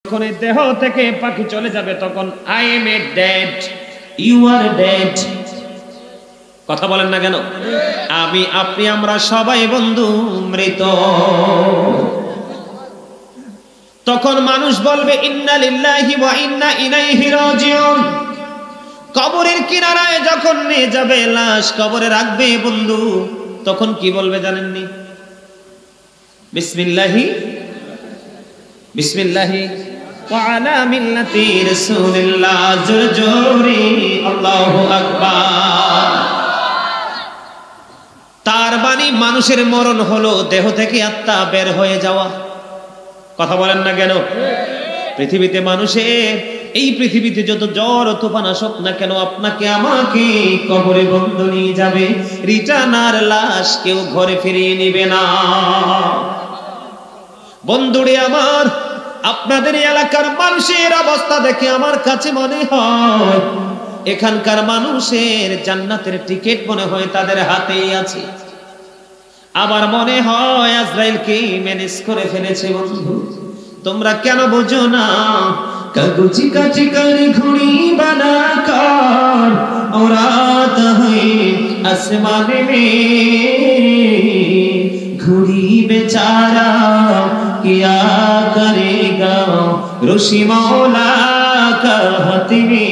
যখন এই দেহ থেকে পাখি চলে যাবে তখন I am a dead, you are dead. কথা বলেন না কেন? আমি, আপনি, আমরা সবাই বন্ধু মৃত। তখন মানুষ বলবে ইন্না লিল্লাহি ওয়া ইন্না ইলাইহি রাজিউন। কবরের কিনারায় যখন নিয়ে যাবে লাশ, কবরে রাখবে বন্ধু, তখন কি বলবে জানেননি? বিসমিল্লাহি বিসমিল্লাহি ওয়া আলা মিল্লাতি রাসূলিল্লাহ, জোরে জোরে আল্লাহু আকবার। তার মানে মানুষের মরণ হলো দেহ থেকে আত্মা বের হয়ে যাওয়া। কথা বলেন না কেন? পৃথিবীতে মানুষের, এই পৃথিবীতে যত জ্বর তুফান আসুক না কেন, আপনাকে আমাকে কবরে বন্ধ নিয়ে যাবে। রিটার্নার লাশ কেউ ঘরে ফিরিয়ে নেবে না। বন্ধুরে আমার, আপনাদের এলাকার মানুষের অবস্থা দেখে আমার কাছে মনে হয় এখানকার মানুষের জান্নাতের টিকিট মনে হয় তাদের হাতেই আছে। আবার মনে হয় আজরাইলকে ম্যানেজ করে ফেলেছে। বন্ধু তোমরা কেন বোঝো না? কাগজি কাচি করে ঘুড়ি বানাकर और आता है आसमाने में, घुड़ी बेचारा क्या करेगा ऋषि मौला का हथिनी।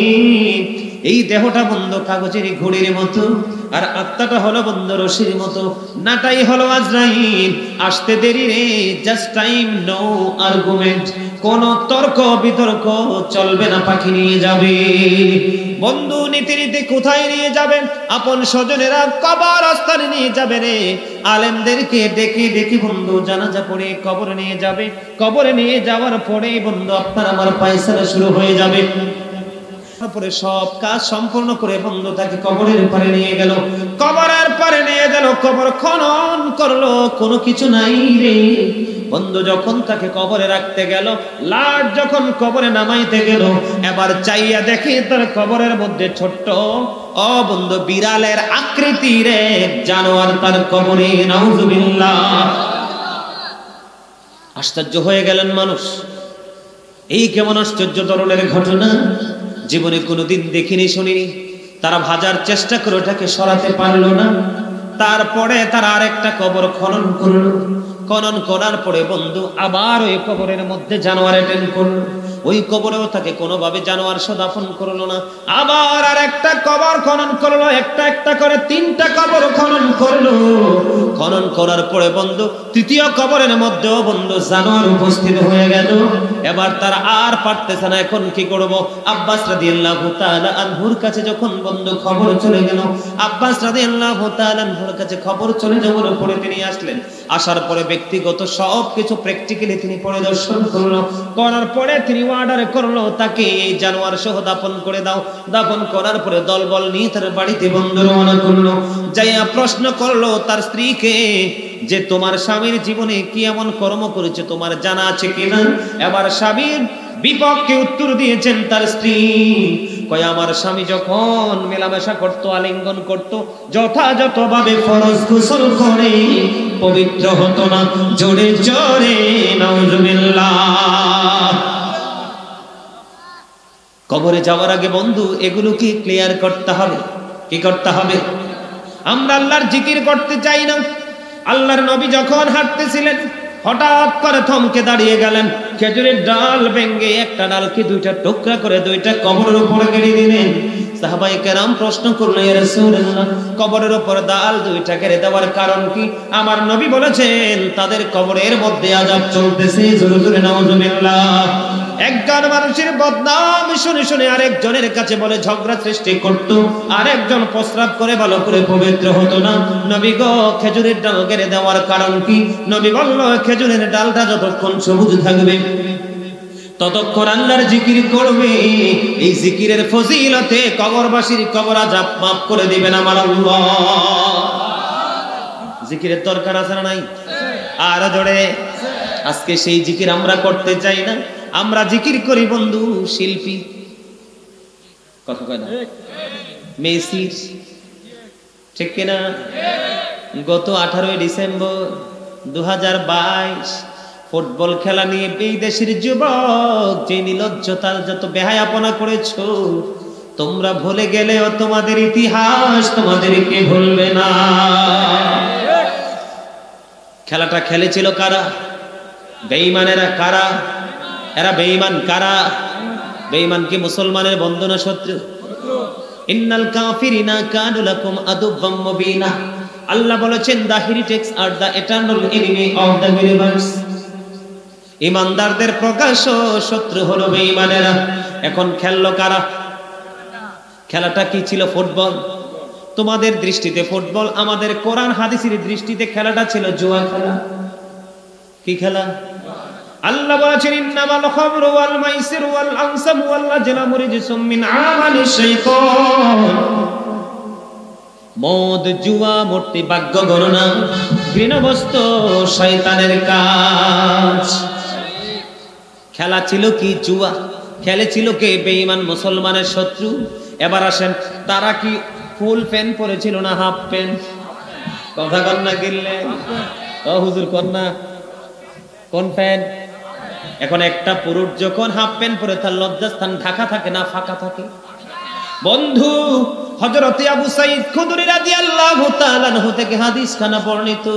এই দেহটা বন্ধু কাগজের ঘুড়ির মতো, আর আত্মাটা হলো বন্ধু রশির মতো। নাটাই হলো আজরাইল, আসতে দেরি রে, জাস্ট টাইম, নো আর্গুমেন্ট, কোন তর্ক বিতর্ক চলবে না, পাখি নিয়ে যাবে। বন্ধু নীতি নীতি কোথায় নিয়ে যাবেন? আপন স্বজনেরা কবরস্থানে নিয়ে যাবে রে। আলেমদেরকে ডেকে ডেকে বন্ধু জানাজা পড়ে কবরে নিয়ে যাবে। কবরে নিয়ে যাওয়ার পরে বন্ধু আপনার আমার ফায়সালা শুরু হয়ে যাবে। তারপরে সব কাজ সম্পূর্ণ করে বন্ধু তাকে কবরের পারে নিয়ে গেল। কবরের পারে নিয়ে গেল, কবর খনন করলো, কোনো কিছু নাই রে। বন্ধু যখন তাকে কবরে রাখতে গেল, লাশ যখন কবরে নামাইতে গেল, এবার চাইয়া দেখে তার কবরের মধ্যে ছোট্ট বন্ধু বিড়ালের আকৃতির এক জানোয়ার তার কবরে। নাউজুবিল্লাহ। আশ্চর্য হয়ে গেলেন মানুষ, এই কেমন আশ্চর্য ধরনের ঘটনা, জীবনে কোনোদিন দেখিনি শুনিনি। তারা ভাজার চেষ্টা করে ওটাকে সরাতে পারলো না। তারপরে তারা আরেকটা কবর খনন করলো। খনন করার পরে বন্ধু আবার ওই কবরের মধ্যে জানোয়ার অ্যাটেন্ড করলো। ওই কবরেও তাকে কোনোভাবে জানোয়ার দাফন করলো না। আবার আর একটা কবর খনন করলো, একটা একটা করে 3টা কবর খনন করলো। খনন করার পরে বন্ধু তৃতীয় কবরের মধ্যেও বন্ধু জানোয়ার উপস্থিত হয়ে গেল। এবার তারা আর পারতেছে না, এখন কি করব? আব্বাস রাদিয়াল্লাহু তাআলা আনহুর কাছে যখন বন্ধু খবর চলে গেল, আব্বাস রাদিয়াল্লাহু তাআলা আনহুর কাছে খবর চলে যাওয়ার পরে তিনি আসলেন। আসার পরে ব্যক্তিগত সব কিছু প্র্যাকটিক্যালি তিনি পরিদর্শন করলো। করার পরে তিনি অর্ডার করলো তাকে এই জানোয়ার সহ দাফন করে দাও। দাফন করার পরে দলবল নিয়ে তার বাড়িতে বন্ধু রওনা করলো। যাইয়া প্রশ্ন করলো তার স্ত্রীকে যে তোমার স্বামীর জীবনে কি এমন কর্ম করেছে তোমার জানা আছে কিনা? এবার স্বামীর বিপক্ষে উত্তর দিয়েছেন তার স্ত্রী। কয় আমার স্বামী যখন মেলামেশা করত, আলিঙ্গন করত, যথাযথভাবে ফরজ গোসল করে পবিত্র হতো না। জোরে জোরে নাউজুবিল্লাহ। কবরে যাওয়ার আগে বন্ধু এগুলোকে ক্লিয়ার করতে হবে। কি করতে হবে? আমরা আল্লাহর জিকির করতে চাই না। আল্লাহর নবী যখন হাঁটতেছিলেন হঠাৎ করে থমকে দাঁড়িয়ে গেলেন। খেজুরের ডাল ভেঙে একটা ডালকে 2টা টুকরা করে 2টা কবরের উপরে গেড়ে দিলেন। সাহাবায়ে কেরাম প্রশ্ন করলেন, ইয়া রাসূলুল্লাহ, কবরের উপর ডাল 2টা গেড়ে দেওয়ার কারণ কি? আমার নবী বলেছেন তাদের কবরের মধ্যে আযাব চলতেছে। জোরে জোরে নাউজুবিল্লাহ। একজন মানুষের বদনাম শুনে শুনে আরেকজনের কাছে বলে ঝগড়া সৃষ্টি করত। আরেকজন প্রস্রাব করে ভালো করে পবিত্র হতো না। নবী গো, খেজুরের ডাল গেড়ে দেওয়ার কারণ কি? নবী বলল খেজুরের ডালটা যতক্ষণ সবুজ থাকবে ততক্ষণ আল্লাহর জিকির করবে। এই জিকিরের ফজিলতে কবরবাসীর কবর আযাব মাফ করে দিবেন আমার আল্লাহ। জিকিরের দরকার আছে না নাই? আর জোরে। আজকে সেই জিকির আমরা করতে চাই না। আমরা জিকির করি বন্ধু শিল্পী, কথা কয় না, মেসির, ঠিক কিনা? গত 18 ডিসেম্বর 2022 ফুটবল খেলা নিয়ে এই দেশের যুবক যে নির্লজ্জতা যত বেহায়াপনা করেছো, তোমরা ভুলে গেলেও তোমাদের ইতিহাস তোমাদেরকে ভুলবে না। খেলাটা খেলেছিল কারা? বেঈমানেরা। কারা এরা? বেঈমান। কারা? বেঈমান কি মুসলমানের বন্ধু না শত্রু? ইন্নাল কাফিরিনা কানু লাকুম আদুওয়াম মুবিনা। আল্লাহ বলেছেন the heretics are the eternal enemy of the believers। ঈমানদারদের প্রকাশ্য শত্রু হলো বেঈমানেরা। এখন খেললো কারা? খেলাটা কি ছিল? ফুটবল। তোমাদের দৃষ্টিতে ফুটবল, আমাদের কোরআন হাদিসের দৃষ্টিতে খেলাটা ছিল জুয়া খেলা। কি খেলা? আল্লাহ বলেছেন ইন্নামাল খামরু ওয়াল মাইসিরু ওয়াল আনসাবু ওয়াল আজলামু রিজসুম মিন আমালিশ শাইতান। মদ, জুয়া, মূর্তি, ভাগ্য গণনা, ঘৃণবস্তু শয়তানের কাজ। খেলা ছিল কি? জুয়া। খেলেছিল কে? বেঈমান মুসলমানের শত্রু। এবার আসেন, তারা কি ফুল প্যান্ট পরেছিল না হাফ প্যান্ট? কথা কন্যা গিললে হুজুর কন্যা কোন প্যান্ট? এখন একটা পুরুষ যখন হাফ প্যান্ট পরে তার লজ্জাস্থান ঢাকা থাকে না ফাঁকা থাকে? বন্ধু, হযরত আবু সাঈদ খুদরী রাদিয়াল্লাহু তাআলা আনহু থেকে হাদিস খানা বর্ণিত,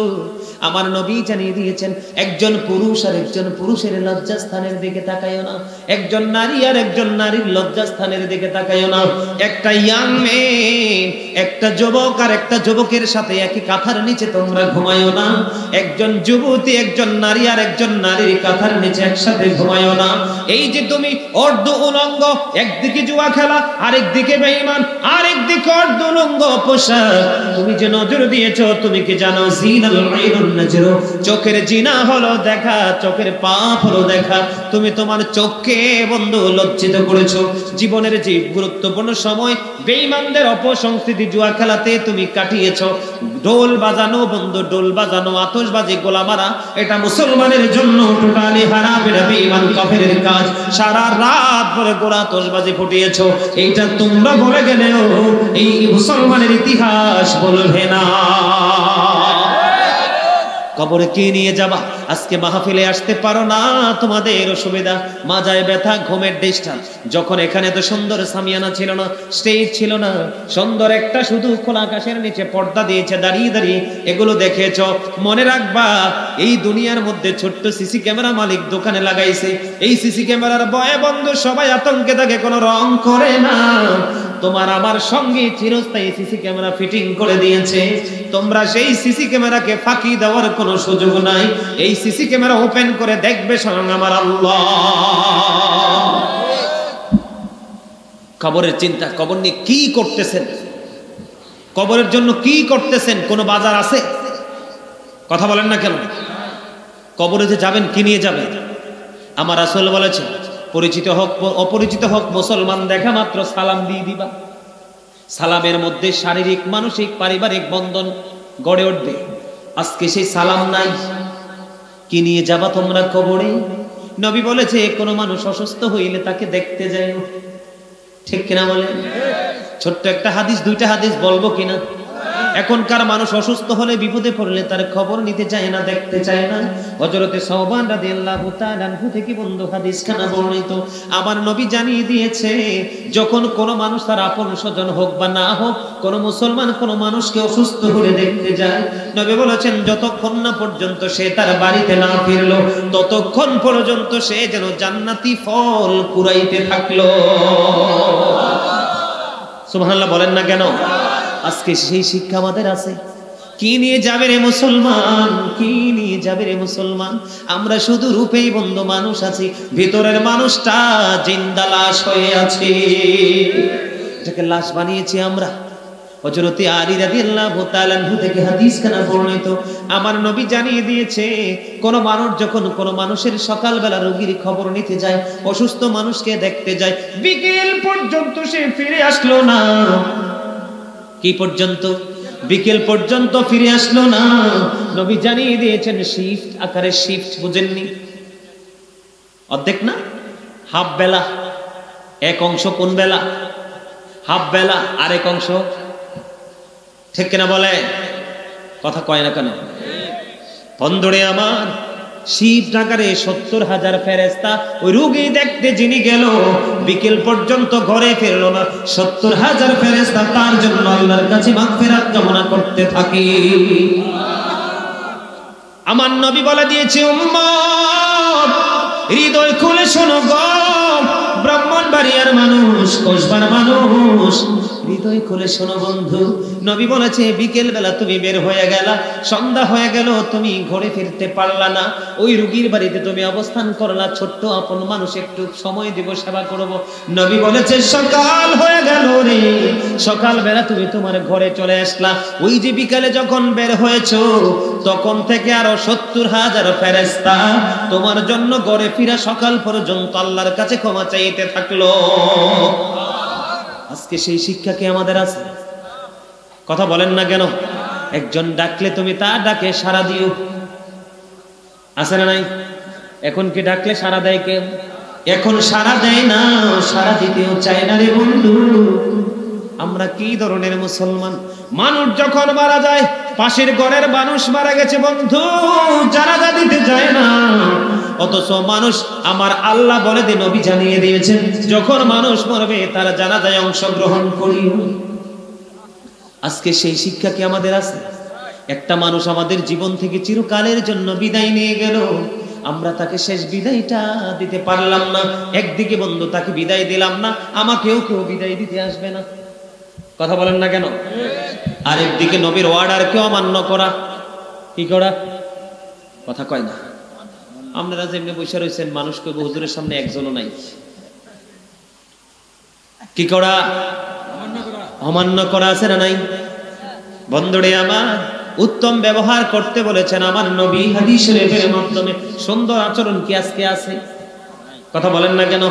আমার নবী জানিয়ে দিয়েছেন একজন পুরুষ আর একজন পুরুষের লজ্জাস্থানের দিকে তাকায়ও না, একজন নারী আর একজন নারীর লজ্জাস্থানের দিকে তাকায়ও না। একটা ইয়াং মেয়ে, একটা যুবক আর একটা যুবকের সাথে একই কাঁথার নিচে তোমরা ঘুমায়ও না। একজন যুবতী, একজন নারী আর একজন নারীর কাঁথার নিচে একসাথে ঘুমায়ও না। এই যে তুমি অর্ধ উলঙ্গ, একদিকে জুয়া খেলা, আরেকদিকে বেঈমান, আরেকদিকে অর্ধ উলঙ্গ পোশাক, তুমি যে নজর দিয়েছো, তুমি কি জানো জিনাল আইনুন নাজরু, চোখের জিনা হলো দেখা, চোখের পাপ হলো দেখা। তুমি তোমার চোখকে বন্ধু লজ্জিত করেছো। জীবনের যে গুরুত্বপূর্ণ সময় বেঈমানদের অপসংস্কৃতি জুয়া খেলাতে তুমি কাটিয়েছো। ঢোল বাজানো বন্ধু, ঢোল বাজানো, আতশবাজি, গোলা মারা, এটা মুসলমানের জন্য টোটালি হারাম। এটা বেঈমান কাফেরের কাজ। সারা রাত ধরে গোলা আতশবাজি ফুটিয়েছো, এইটা তোমরা বলে গেলেও এই মুসলমানের ইতিহাস বলবে না। কবরে কি নিয়ে যাবা? আজকে মাহফিলে আসতে পারো না, তোমাদের অসুবিধা, মাজায় ব্যথা, ঘুমের ডিস্টার্ব। যখন এখানে তো সুন্দর সামিয়ানা ছিল না, স্টেজ ছিল না, সুন্দর একটা শুধু খোলা আকাশের নিচে পর্দা দিয়েছে, দাঁড়িয়ে দাঁড়িয়ে এগুলো দেখেছো। মনে রাখবা, এই দুনিয়ার মধ্যে ছোট্ট সিসি ক্যামেরা মালিক দোকানে লাগাইছে। এই সিসি ক্যামেরার ভয়ে বন্ধু সবাই আতঙ্কে থাকে, কোনো রং করে না। তোমার আমার সঙ্গে চিরস্থায়ী সিসি ক্যামেরা ফিটিং করে দিয়েছে। তোমরা সেই সিসি ক্যামেরাকে ফাঁকি দেওয়ার কোনো সুযোগ নাই। এই সিসি ক্যামেরা ওপেন করে দেখবে স্বয়ং আমার আল্লাহ। কবরের চিন্তা, কবর নিয়ে কি করতেছেন, কবরের জন্য কি করতেছেন? কোনো বাজার আছে? কথা বলেন না কেন? কবরে যে যাবেন, কি নিয়ে যাবেন? আমার রাসূল বলেছে, পরিচিত হোক অপরিচিত হোক, মুসলমান দেখা মাত্র সালাম দিয়ে দিবা। সালামের মধ্যে শারীরিক, মানসিক, পারিবারিক বন্ধন গড়ে উঠবে। আজকে সেই সালাম নাই। কি নিয়ে যাবা তোমরা কবরে? নবী বলেছে, কোনো মানুষ অসুস্থ হইলে তাকে দেখতে যাও। ঠিক কিনা বলেন? ছোট্ট একটা হাদিস, দুইটা হাদিস বলবো কিনা? এখনকার মানুষ অসুস্থ হলে, বিপদে পড়লে তার খবর নিতে চায় না, দেখতে চায় না। হযরতে সাওবান রাদিয়াল্লাহু তাআলা আনহু থেকে বন্ধু হাদিসখানা বর্ণিত, আমার নবী জানিয়ে দিয়েছে, যখন কোনো মানুষ তার আপন স্বজন হোক বা না হোক, কোনো মুসলমান কোনো মানুষকে অসুস্থ হলে দেখতে যায়, নবী বলেছেন যতক্ষণ না পর্যন্ত সে তার বাড়িতে না ফিরলো, ততক্ষণ পর্যন্ত সে যেন জান্নাতি ফল কুড়াইতে থাকলো। সুবহানাল্লাহ বলেন না কেন? আজকে সেই শিক্ষা আমাদের আছে। কি নিয়ে যাবে রে মুসলমান, কি নিয়ে যাবে রে মুসলমান? আমরা শুধু রূপেই বন্ধু মানুষ আছি, ভিতরের মানুষটা জিন্দা লাশ হয়ে আছে। এটাকে লাশ বানিয়েছি আমরা। হযরতে আলী রাদিয়াল্লাহু তাআলা আনহু থেকে হাদিসখানা বর্ণিত, আমার নবী জানিয়ে দিয়েছে, কোন মানুষ যখন কোন মানুষের সকালবেলা রোগীর খবর নিতে যায়, অসুস্থ মানুষকে দেখতে যায়, বিকেল পর্যন্ত সে ফিরে আসলো না। কি পর্যন্ত? বিকেল পর্যন্ত ফিরে আসলো না। নবী জানিয়ে দিয়েছেন শিফট আকারে শিফট, বুঝেননি? অর্ধেক না, হাফ বেলা। এক অংশ কোন বেলা? হাফ বেলা, আরেক অংশ। ঠিক কিনা বলে? কথা কয় না কেন? বন্ধুরে আমার, শিব নাগারে 70,000 ফেরেশতা ওই রোগী দেখতে যিনি গেল বিকেল পর্যন্ত ঘরে ফিরল না। 70,000 ফেরেশতা তার জন্য আল্লাহর কাছে মাগফিরাত কামনা করতে থাকে। আমার নবী বলে দিয়েছে, উম্মত হৃদয় খুলে শোনো গো, ব্রাহ্মণবাড়িয়ার মানুষ, কসবার মানুষ, হৃদয় খুলে শোনো বন্ধু। নবী বলেছে বিকেল বেলা তুমি বের হয়ে গেলা, সন্ধ্যা হয়ে গেল, তুমি ঘরে ফিরতে পারলা না, ওই রুগীর বাড়িতে তুমি অবস্থান করলা, ছোট্ট আপন মানুষ, একটু সময় দিব, সেবা করব। নবী বলেছে সকাল হয়ে গেল রে, সকাল বেলা তুমি তোমার ঘরে চলে আসলা, ওই যে বিকালে যখন বের হয়েছো তখন থেকে আরো 70,000 ফেরেশতা তোমার জন্য ঘরে ফিরা সকাল পর্যন্ত আল্লাহর কাছে ক্ষমা চাইতে থাকলো। আজকে সেই শিক্ষা কি আমাদের আছে? কথা বলেন না কেন? একজন ডাকলে তুমি তার ডাকে সাড়া দিও, আছে না নাই? এখন কি ডাকলে সাড়া দেয় কেউ? এখন সাড়া দেয় না, সাড়া দিতেও চায় না রে বন্ধু। আমরা কি ধরনের মুসলমান? মানুষ যখন মারা যায়, পাশের ঘরের মানুষ মারা গেছে বন্ধু, জানাজা দিতে যায় না, অথচ মানুষ, আমার আল্লাহ বলে দে, নবী জানিয়ে দিয়েছেন, যখন মানুষ মরবে তার জানাজায় অংশগ্রহণ করিও। আজকে সেই শিক্ষা কি আমাদের আছে? একটা মানুষ আমাদের জীবন থেকে চিরকালের জন্য বিদায় নিয়ে গেল, আমরা তাকে শেষ বিদায়টা দিতে পারলাম না। একদিকে বন্ধু তাকে বিদায় দিলাম না, আমাকেও কেউ বিদায় দিতে আসবে না। কথা বলেন না কেন? আরেকদিকে নবীর অর্ডারকে অমান্য করা, কি করা? কথা কয় না। আপনারা যেমনি বসে রয়েছেন, মানুষকে হুজুরের সামনে একজনও নাই, কি করা? অমান্য করা, আছে না নাই? বন্ধুরে আমার, উত্তম ব্যবহার করতে বলেছেন আমার নবী হাদিস শরীফের মাধ্যমে। সুন্দর আচরণ কি আজকে আছে? কথা বলেন না কেন?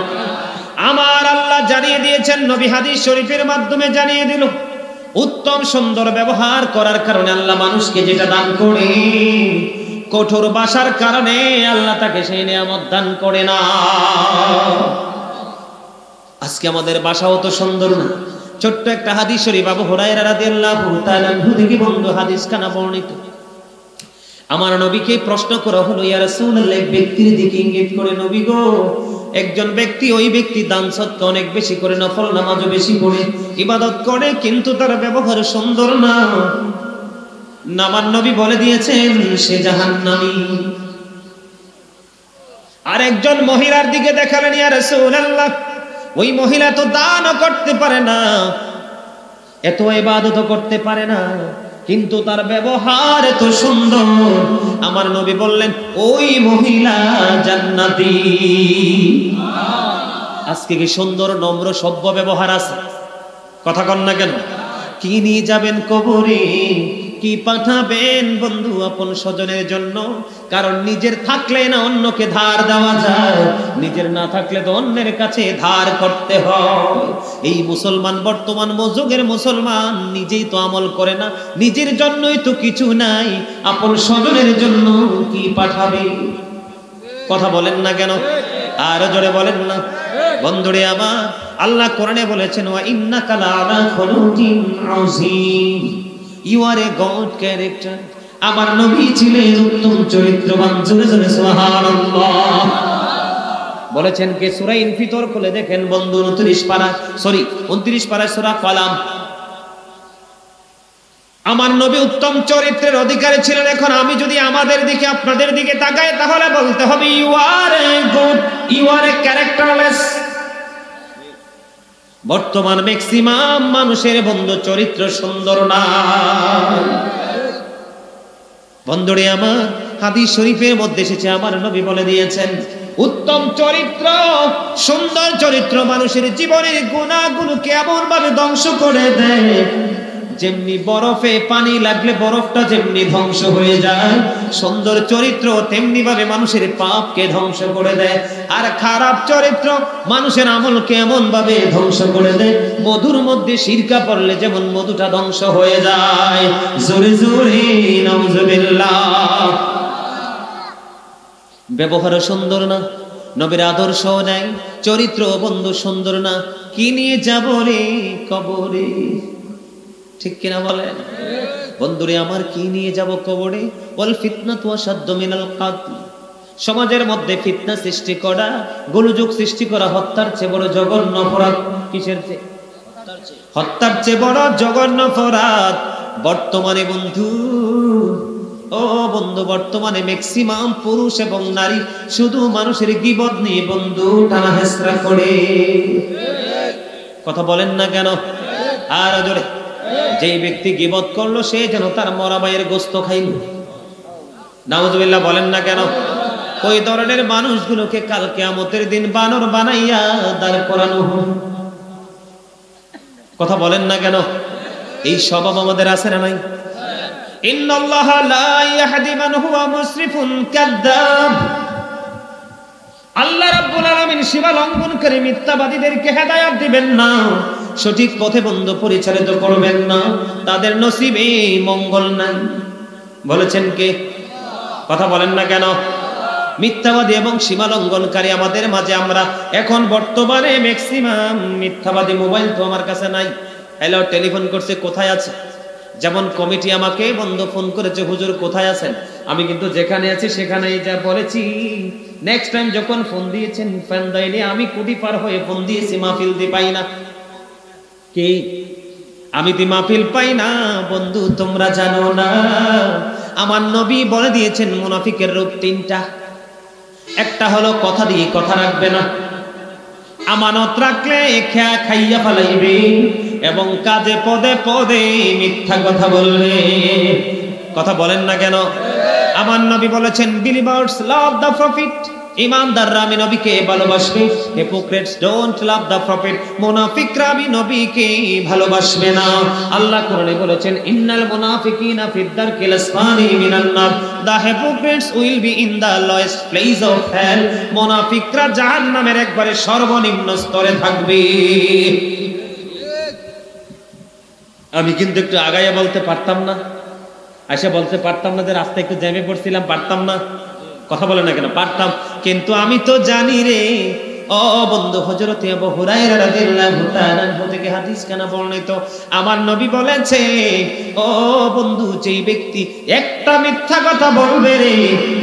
আমার আল্লাহ জানিয়ে দিয়েছেন, নবী হাদিস শরীফের মাধ্যমে জানিয়ে দিল, উত্তম সুন্দর ব্যবহার করার কারণে আল্লাহ মানুষকে যেটা দান করে, কঠোর ভাষার কারণে আল্লাহ তাকে সেই নিয়ামত দান করে না। আজকে আমাদের ভাষাও তো সুন্দর না। ছোট্ট একটা হাদিস শরীফ, আবু হুরায়রা রাদিয়াল্লাহু তাআলা আনহু থেকে বন্ধু হাদিস খানা বর্ণিত। আমার নবীকে প্রশ্ন করা হলো, ইয়া রাসূলুল্লাহ, এক ব্যক্তির দিকে ইঙ্গিত করে, নবী গো, একজন ব্যক্তি, ওই ব্যক্তি দান সদকা অনেক বেশি করে, নফল নামাজও বেশি পড়ে, ইবাদত করে, কিন্তু তার ব্যবহার সুন্দর না। আমার নবী বলে দিয়েছেন সে জাহান্নামী। আর একজন মহিলার দিকে দেখালেন, ইয়া রাসূলুল্লাহ, ওই মহিলা তো দানও করতে পারে না, এত ইবাদতও করতে পারে না, কিন্তু তার ব্যবহার এত সুন্দর। আমার নবী বললেন ওই মহিলা জান্নাতি। আজকে কি সুন্দর নম্র সভ্য ব্যবহার আছে? কথা কন না কেন? কি নিয়ে যাবেন কবরে, কি পাঠাবেন বন্ধু আপন স্বজনের জন্য? কারণ নিজের থাকলে না অন্যকে ধার দেওয়া যায়, নিজের না থাকলে তো অন্যের কাছে ধার করতে হয়। এই মুসলমান, বর্তমান যুগের মুসলমান নিজেই তো আমল করে না, নিজের জন্যই তো কিছু নাই, আপন স্বজনের জন্য কি পাঠাবে? কথা বলেন না কেন? আর জোরে বলেন না। বন্ধুরে আমার, আল্লাহ কোরআনে বলেছেন, ওয়া ইন্নাকা লাআলা খুলুকিন আযীম, you are a god character. আমার নবী ছিলেন উত্তম চরিত্রবান। জোরে জোরে সুবহানাল্লাহ বলেছেন কে? সূরা ইনফিতর খুলে দেখেন বন্ধু, 29 পারায় সূরা কলাম। আমার নবী উত্তম চরিত্রের অধিকারী ছিলেন। এখন আমি যদি আমাদের দিকে, আপনাদের দিকে তাকাই, তাহলে বলতে হবে you are a good, you are a characterless. বর্তমান ম্যাক্সিমাম মানুষের বন্ধু চরিত্র সুন্দর না। বন্ধুরে আমার, হাদিস শরীফের মধ্যে এসেছে, আমার নবী বলে দিয়েছেন, উত্তম চরিত্র, সুন্দর চরিত্র মানুষের জীবনের গুনাহগুলোকে এমন ভাবে ধ্বংস করে দেয়, যেমনি বরফে পানি লাগলে বরফটা যেমনি ধ্বংস হয়ে যায়, সুন্দর চরিত্র তেমনি ভাবে মানুষের পাপকে ধ্বংস করে দেয়। আর খারাপ চরিত্র মানুষের আমলকে এমন ভাবে ধ্বংস করে দেয়, মধুর মধ্যে সিরকা পড়লে যেমন মধুটা ধ্বংস হয়ে যায়। জোরে জোরে নাউজুবিল্লাহ। ব্যবহার সুন্দর না, নবীর আদর্শ নাই, চরিত্র বন্ধু সুন্দর না, কি নিয়ে যাব রে কবরে? ঠিক কিনা বলেন বন্ধুরে আমার? কি নিয়ে যাব কবরে? ওয়াল ফিতনাতু আশাদ্দু মিনাল কাতল, সমাজের মধ্যে ফিতনা সৃষ্টি করা, গোলযোগ সৃষ্টি করা হত্যার চেয়ে বড় জঘন্য অপরাধ। কিসের চেয়ে? হত্যার চেয়ে বড় জঘন্য অপরাধ। বর্তমানে বন্ধু, ও বন্ধু, বর্তমানে ম্যাক্সিমাম পুরুষ এবং নারী শুধু মানুষের গীবত নিয়ে বন্ধু টানা হেসরা করে। কথা বলেন না কেন? আর জোরে। যেই ব্যক্তি গীবত করলো সে যেন তার মরা ভাইয়ের গোস্ত খাইল। নাউজুবিল্লাহ বলেন না কেন? ওই ধরনের মানুষগুলোকে কাল কিয়ামতের দিন বানর বানাইয়া দাঁড় করানো হবে। কথা বলেন না কেন? এই স্বভাব আমাদের আছে না নাই? ইন্নাল্লাহা লা ইয়াহদি মান হুয়া মুসরিফুন কাযযাব। আল্লাহ রাব্বুল আলামিন সীমা লঙ্ঘনকারী মিথ্যাবাদীদেরকে হেদায়েত দিবেন না, সঠিক পথে বন্ধু পরিচালিত করবেন না, তাদের নসিবে মঙ্গল নাই। বলেছেন কে? কথা বলেন না কেন? মিথ্যাবাদী এবং সীমা লঙ্ঘনকারী আমাদের মাঝে। আমরা এখন বর্তমানে ম্যাক্সিমাম মিথ্যাবাদী। মোবাইল তো আমার কাছে নাই, হ্যালো টেলিফোন করছে, কোথায় আছে? যেমন কমিটি আমাকে বন্ধু ফোন করেছে, হুজুর কোথায় আছেন? আমি কিন্তু যেখানে আছি সেখানেই যা বলেছি। নেক্সট টাইম যখন ফোন দিয়েছেন ফোন দেয়নি, আমি কোটি পার হয়ে ফোন দিয়েছি, মাহফিল দি পাই না। কি আমি দি মাহফিল পাই না? বন্ধু তোমরা জানো না, আমার নবী বলে দিয়েছেন মুনাফিকের রূপ তিনটা। একটা হলো কথা দিয়ে কথা রাখবে না, আমানত রাখলে খেয়া খাইয়া ফেলাইবে, এবং কাজে পদে পদে মিথ্যা কথা বলবে। কথা বলেন না কেন? আমার নবী বলেছেন বিলিভার্স লাভ দ্য প্রফিট। ইমানদাররা আমি নবীকে ভালোবাসবে, hypocrites don't love the profit. মুনাফিকরা আমি নবীকে ভালোবাসবে না। আল্লাহ কোরআনে বলেছেন ইন্নাল মুনাফিকিনা ফিদ দারকিল আসফালি মিনান নার, the hypocrites will be in the lowest place of hell. মুনাফিকরা জাহান্নামের একবারে সর্বনিম্ন স্তরে থাকবে। আমি কিন্তু একটু আগাইয়া বলতে পারতাম না, আয়সা বলতে পারতাম না যে রাস্তায় একটু জ্যামে পড়ছিলাম, পারতাম না? কথা বলে না কেন? পারতাম। কিন্তু আমি তো জানি রে ও বন্ধু, হযরত আবু হুরায়রা রাদিয়াল্লাহু তাআলা থেকে হাদিস কেন বর্ণিত, আমার নবী বলেছে ও বন্ধু, যেই ব্যক্তি একটা মিথ্যা কথা বলবে রে,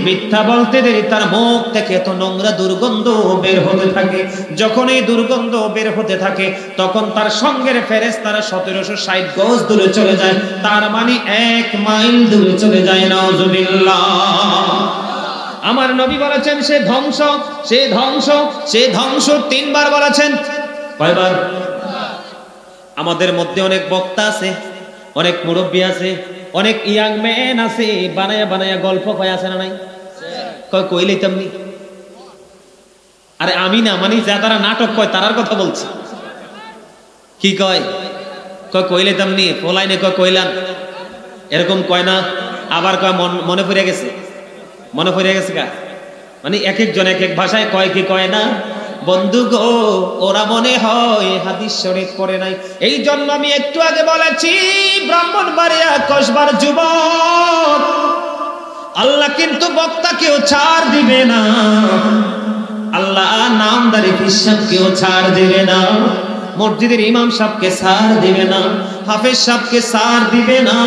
মিথ্যা বলতে দেরি তার মুখ থেকে এত নোংরা দুর্গন্ধ বের হতে থাকে। যখন এই দুর্গন্ধ বের হতে থাকে তখন তার সঙ্গের ফেরেশতারা 1760 গজ দূরে চলে যায়, তার মানে 1 মাইল দূরে চলে যায়। নাউজুবিল্লাহ। আমার নবী বলেছেন সে ধ্বংস, সে ধ্বংস, সে ধ্বংস 3 বার বলেছেন। কয়বার? আমাদের মধ্যে অনেক বক্তা আছে, অনেক মুরব্বী আছে, অনেক ইয়াং ম্যান আছে, বানায়া বানায়া গল্প কয়, আছে না নাই? কয় কইলেই তেমনি। আরে আমি না মানে যারা নাটক কয় তারার কথা বলছি। কি কয়? কয় কইলে তেমনি, ফলাইনে কয় কইলান, এরকম কয় না। আবার কয় মনে পড়ে গেছে, মনে পড়ে গেছে কা, মানে এক একজন এক এক ভাষায় কয় কি কয় না। বন্ধু গো, ওরা মনে হয় হাদিস শরীফ পড়ে নাই। এই জন্য আমি একটু আগে বলেছি ব্রাহ্মণবাড়িয়া কসবার যুবক, আল্লাহ কিন্তু বক্তাকেও ছাড় দিবে না, আল্লাহ নামদারি পিসাবকেও ছাড় দিবে না, মসজিদের ইমাম সাহেবকে ছাড় দিবে না, হাফেজ সাহেবকে ছাড় দিবে না।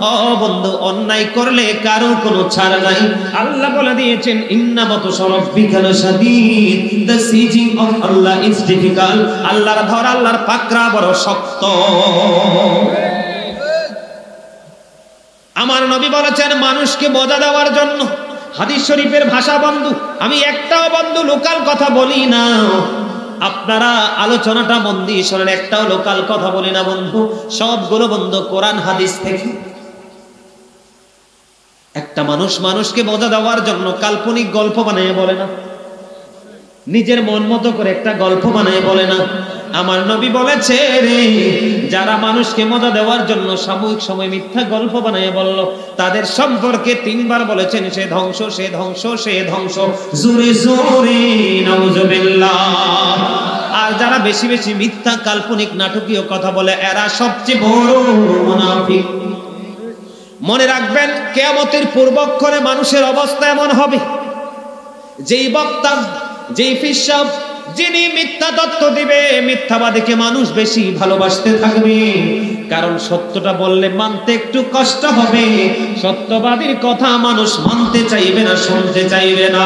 ও বন্ধু, অন্যায় করলে কারো কোনো ছাড় নাই। আল্লাহ বলে দিয়েছেন ইন্না বাতশা রাব্বিকা লাশাদীদ, the seizing of Allah is difficult. আল্লাহর ধর, আল্লাহর পাকড়া বড় শক্ত। আমার নবী বলেছেন মানুষকে মজা দেওয়ার জন্য, হাদিস শরীফের ভাষা বন্ধু, আমি একটাও বন্ধু লোকাল কথা বলি না। আপনারা আলোচনাটা মন দিয়ে শোনেন, একটাও লোকাল কথা বলি না বন্ধু, সবগুলো বন্ধু কোরআন হাদিস থেকে। একটা মানুষ মানুষকে মজা দেওয়ার জন্য কাল্পনিক গল্প বানিয়ে বলে না, নিজের মন মতো করে একটা গল্প বানিয়ে বলে না। আমার নবী বলেছে রে, যারা মানুষকে মজা দেওয়ার জন্য সাময়িক সময় মিথ্যা গল্প বানিয়ে বলল, তাদের সম্পর্কে 3 বার বলেছেন সে ধ্বংস, সে ধ্বংস, সে ধ্বংস। জোরে জোরে নাউজুবিল্লাহ। আর যারা বেশি বেশি মিথ্যা কাল্পনিক নাটকীয় কথা বলে, এরা সবচেয়ে বড় মুনাফিক। মনে রাখবেন, কিয়ামতের পূর্বক্ষণে মানুষের অবস্থা এমন হবে, যেই বক্তা, যেই পীর সাহেব, যিনি মিথ্যা তথ্য দিবে, মিথ্যাবাদীকে মানুষ বেশি ভালোবাসতে থাকবে, কারণ সত্যটা বললে মানতে একটু কষ্ট হবে। সত্যবাদীর কথা মানুষ মানতে চাইবে না, শুনতে চাইবে না।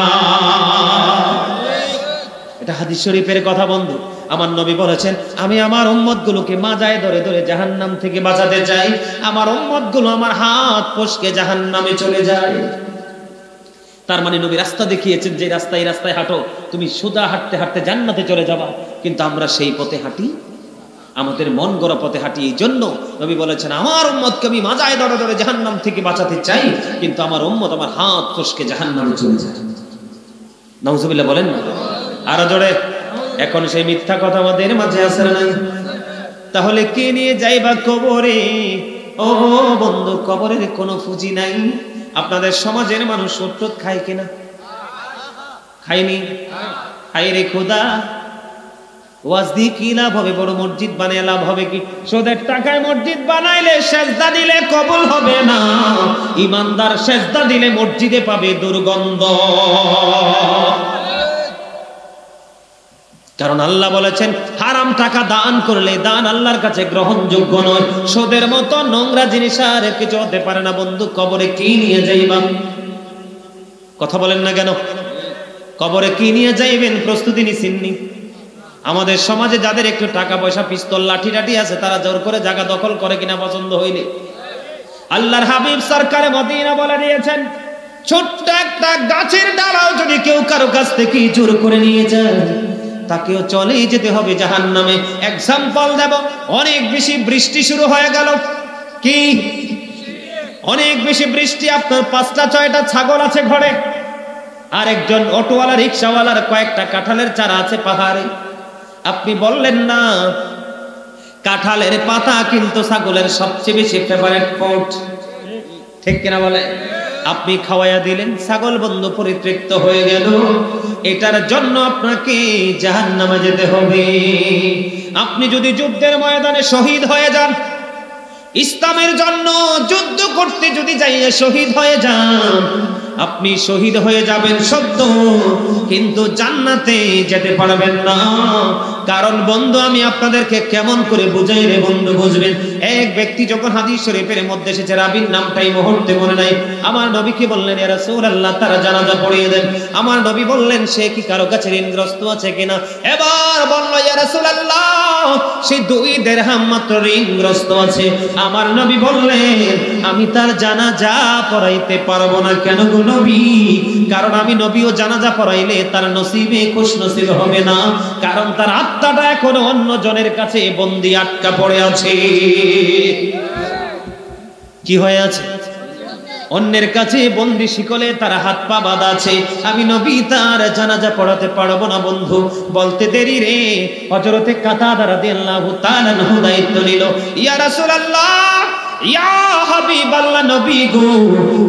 এটা হাদিস শরীফের কথা বন্ধু। আমার নবী বলেছেন, আমি আমার উম্মতগুলোকে মাজায় ধরে ধরে জাহান্নাম থেকে বাঁচাতে চাই। আমার উম্মতগুলো আমার হাত ফসকে জাহান্নামে চলে যায়। তার মানে নবী রাস্তা দেখিয়েছেন, যে রাস্তায় রাস্তায় হাঁটো, তুমি সোজা হাঁটতে হাঁটতে জান্নাতে চলে যাবা। কিন্তু আমরা সেই পথে হাঁটি, আমাদের মন গড়া পথে হাঁটি। এই জন্য নবী বলেছেন, আমার উম্মতকে আমি মাজায় ধরে ধরে জাহান্নাম থেকে বাঁচাতে চাই, কিন্তু আমার উম্মত আমার হাত ফসকে জাহান্নামে চলে যায়। নাউজুবিল্লাহ বলেন না, আরো জোরে। এখন সেই মিথ্যা কথা আমাদের মাঝে আছে না নাই? তাহলে কে নিয়ে যাইবা কবরে? ও বন্ধু, কবরের কোনো পুঁজি নাই। আপনাদের সমাজের মানুষ সত্য খায় কিনা? খায়নি? খায় রে খোদা। ওয়াজ দিয়ে কি লাভ হবে? বড় মসজিদ বানিয়ে লাভ হবে কি? সুদের টাকায় মসজিদ বানাইলে সেজদা দিলে কবুল হবে না। ইমানদার সেজদা দিলে মসজিদে পাবে দুর্গন্ধ। কারণ আল্লাহ বলেছেন, হারাম টাকা দান করলে দান আল্লাহর কাছে গ্রহণযোগ্য নয়। সুদের মতো নোংরা জিনিস আর কিছু হতে পারে না। বন্ধু, কবরে কি নিয়ে যাইবা? কথা বলেন না কেন? কবরে কি নিয়ে যাইবেন প্রস্তুতি নিছেননি? আমাদের সমাজে যাদের একটু টাকা পয়সা, পিস্তল লাঠি টাঠি আছে, তারা জোর করে জায়গা দখল করে কিনা পছন্দ হইলে। আল্লাহর হাবিব সরকারে মদিনা বলে দিয়েছেন, ছোট্ট একটা গাছের ডালাও যদি কেউ কারো কাছ থেকে জোর করে নিয়ে যায়, তাকেও চলেই যেতে হবে জাহান্নামে। এক্সাম্পল দেব, অনেক বেশি বৃষ্টি শুরু হয়ে গেল। কি অনেক বেশি বৃষ্টি? আপনার 5টা 6টা ছাগল আছে ঘরে, আর একজন অটোওয়ালা রিক্সাওয়ালার কয়েকটা কাঁঠালের চারা আছে পাহাড়ে। আপনি বললেন না, কাঁঠালের পাতা কিন্তু ছাগলের সবচেয়ে বেশি ফেভারিট ফুড, ঠিক কিনা বলে? আপনি খাওয়াইয়া দিলেন, ছাগল বন্ধু পরিতৃপ্ত হয়ে গেল। এটার জন্য আপনাকে জাহান্নামে যেতে হবে। আপনি যদি যুদ্ধের ময়দানে শহীদ হয়ে যান, ইসলামের জন্য যুদ্ধ করতে যদি যাইয়া শহীদ হয়ে যান, আপনি শহীদ হয়ে যাবেন সত্য, কিন্তু জান্নাতে যেতে পারবেন না। কারণ বন্ধু, আমি আপনাদেরকে কেমন করে বুঝাই রে বন্ধু, বুঝবেন। এক ব্যক্তি যখন হাদিস শরীফের মধ্যে এসেছে, রাবীর নামটাই মুহূর্তে মনে নাই, আমার নবীকে বললেন, ইয়া রাসূলুল্লাহ, তারা জানাজা পড়িয়ে দেন। আমার নবী বললেন, সে কি কারো কাছে ঋণগ্রস্ত আছে কিনা? এবার বলল, ইয়া রাসূলুল্লাহ, সে 2 দিরহাম মাত্র ঋণগ্রস্ত আছে। আমার নবী বললেন, আমি তার জানাজা পড়াইতে পারবো না। কেন গো নবী? কারণ আমি নবীও জানাজা পড়াইলে তার নসিবে খুশ নসিব হবে না, কারণ তার আত্মাটা এখনো অন্য জনের কাছে বন্দী আটকা পড়ে আছে। কি হয়ে আছে? অন্যের কাছে বন্দী শিকলে তার হাত পা বাঁধা আছে। আমি নবী তার জানাজা পড়াতে পারবো না। বন্ধু, বলতে দেরি রে, হযরতে কাতাদা রাদিয়াল্লাহু তাআলা আনহু দায়িত্ব নিল, ইয়া রাসূলুল্লাহ, ইয়া হাবিবাল্লাহ, নবী গো,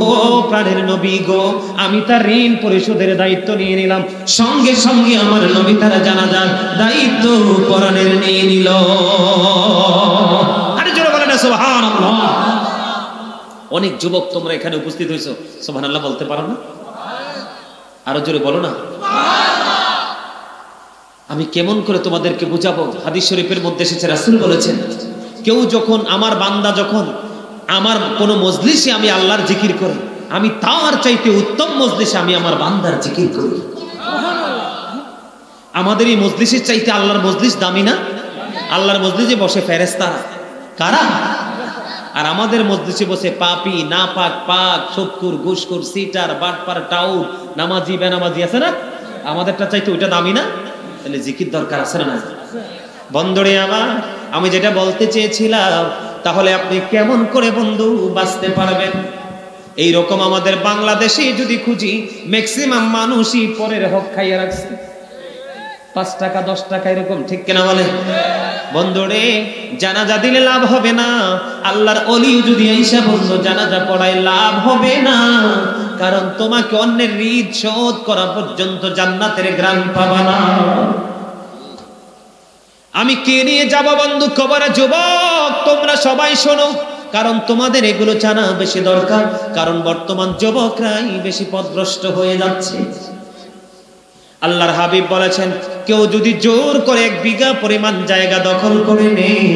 ও প্রাণের নবী গো, আমি তার ঋণ পরিশোধের দায়িত্ব নিয়ে নিলাম। সঙ্গে সঙ্গে আমার নবী তার জানাজার দায়িত্ব পরাণের নিয়ে নিল। আরে জোরে বলেন না সুবহানাল্লাহ। অনেক যুবক তোমরা এখানে উপস্থিত হয়েছো, সুবহানাল্লাহ বলতে পারো না? আরো জোরে বলো না। আমি কেমন করে তোমাদেরকে বুঝাবো? হাদিস শরীফের মধ্যে এসেছে, রাসূল বলেছেন, কেউ যখন, আমার বান্দা যখন আমার কোনো মজলিসে আমি আল্লাহর জিকির করি, আমি তার চাইতে উত্তম মজলিসে আমি আমার বান্দার জিকির করি। আমাদের এই মজলিসের চাইতে আল্লাহর মজলিস দামি না? আল্লাহর মজলিসে বসে ফেরেশতারা, কারা? আর আমাদের মজলিসে বসে পাপী, নাপাক, পাক, সুদখোর, ঘুষখোর, সিটার, বাটপার, টাউট, নামাজি, বেনামাজি আছে না? আমাদেরটা চাইতে ওইটা দামি না? তাহলে জিকির দরকার আছে না? বন্ধুরে আমার, আমি যেটা বলতে চেয়েছিলাম, তাহলে আপনি কেমন করে বন্ধু বাঁচতে পারবেন? এই রকম আমাদের বাংলাদেশে যদি খুঁজি, ম্যাক্সিমাম মানুষই পরের হক খাইয়া রাখছে। 5 টাকা 10 টাকা এরকম, ঠিক কিনা বলে? বন্ধুরে, জানাজা দিলে লাভ হবে না। আল্লাহর ওলি যদি আইসা বন্ধু জানাজা পড়ায়, লাভ হবে না। কারণ তোমাকে অন্যের ঋণ শোধ করা পর্যন্ত জান্নাতের ঘ্রাণ পাবা না। আমি কে নিয়ে যাব বন্ধু কবরে? যুবক, তোমরা সবাই শোনো, কারণ তোমাদের এগুলো জানা বেশি দরকার। কারণ বর্তমান যুবকরাই বেশি পথভ্রষ্ট হয়ে যাচ্ছে। আল্লাহর হাবিব বলেছেন, কেউ যদি জোর করে 1 বিঘা পরিমাণ জায়গা দখল করে নেয়,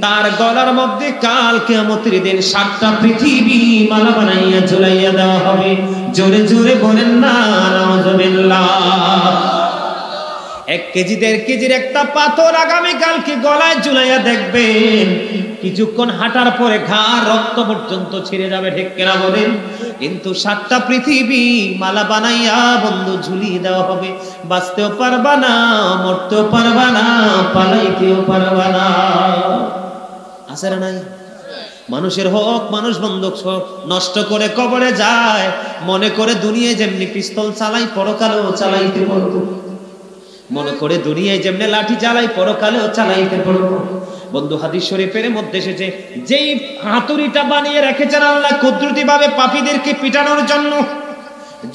তার গলার মধ্যে কাল কিয়ামতের দিন 7টা পৃথিবী মালা বানাইয়া ঝুলাইয়া দেওয়া হবে। জোরে জোরে বলেন না নাউজুবিল্লাহ। 1 কেজি 1.5 কেজির একটা পাথর আগামী কালকে গলায় ঝুলাইয়া দেখবেন, কিছুক্ষণ হাঁটার পরে ঘাড় রক্ত পর্যন্ত ছিঁড়ে যাবে, ঠিক কিনা বলেন? কিন্তু 7টা পৃথিবী মালা বানাইয়া বন্ধু ঝুলিয়ে দেওয়া হবে। বাঁচতেও পারবা না, মরতেও পারবা না, পালাইতেও পারবা না। আছে না নাই? মানুষের হক মানুষ বন্ধক নষ্ট করে কবরে যায়, মনে করে দুনিয়ায় যেমনি পিস্তল চালাই পরকালেও চালাইতে পারবো, মনে করে দুনিয়ায় যেমনি লাঠি চালাই পরকালেও চালাইতে পারবো। বন্ধু হাদিস শরীফের মধ্যে এসেছে, যেই হাতুড়িটা বানিয়ে রেখেছেন আল্লাহ কুদরতি ভাবে পাপীদেরকে পিটানোর জন্য,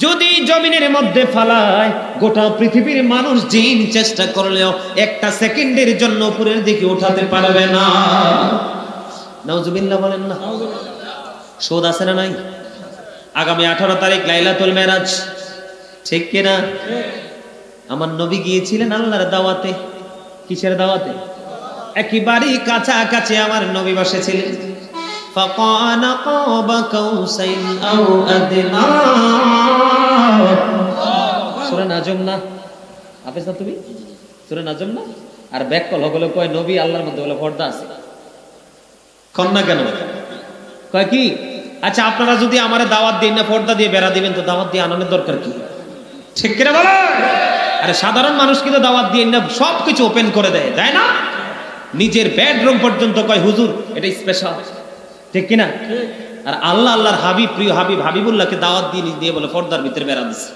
যদি জমিনের মধ্যে ফালায়, গোটা পৃথিবীর মানুষ জিন চেষ্টা করলেও 1টা সেকেন্ডের জন্য উপরের দিকে উঠাতে পারবে না। নাউজুবিল্লাহ বলেন না। শোধ আছে না নাই? আগামী 18 তারিখ লাইলাতুল মেরাজ, ঠিক কিনা? আমার নবী গিয়েছিলেন আল্লাহর দাওয়াতে। কিসের দাওয়াতে? একেবারে কাছাকাছি আমার নবী বসেছিলেন। ফাকানা কাবা কাউসাইন আও আদনা। সূরা নাজম না? হাফেজ না তুমি? সূরা নাজম না? আর ব্যাককল হলো কয় নবী আল্লাহর মধ্যে বলে পর্দা আছে। কন্যা কেন কয় কি? আচ্ছা আপনারা যদি আমারে দাওয়াত দিন না পর্দা দিয়ে বেড়া দিবেন, তো দাওয়াত দিয়ে আনানোর দরকার কি? ঠিক কিনা বলে? আরে সাধারণ মানুষ কিন্তু দাওয়াত দিয়ে না সবকিছু ওপেন করে দেয়, তাই না? নিজের বেডরুম পর্যন্ত কয় হুজুর এটা স্পেশাল, ঠিক কিনা? আর আল্লাহ আল্লাহর হাবিব, প্রিয় হাবিব হাবিবুল্লাহকে দাওয়াত দিয়ে বলে পর্দার ভিতরে বেড়া দিচ্ছে।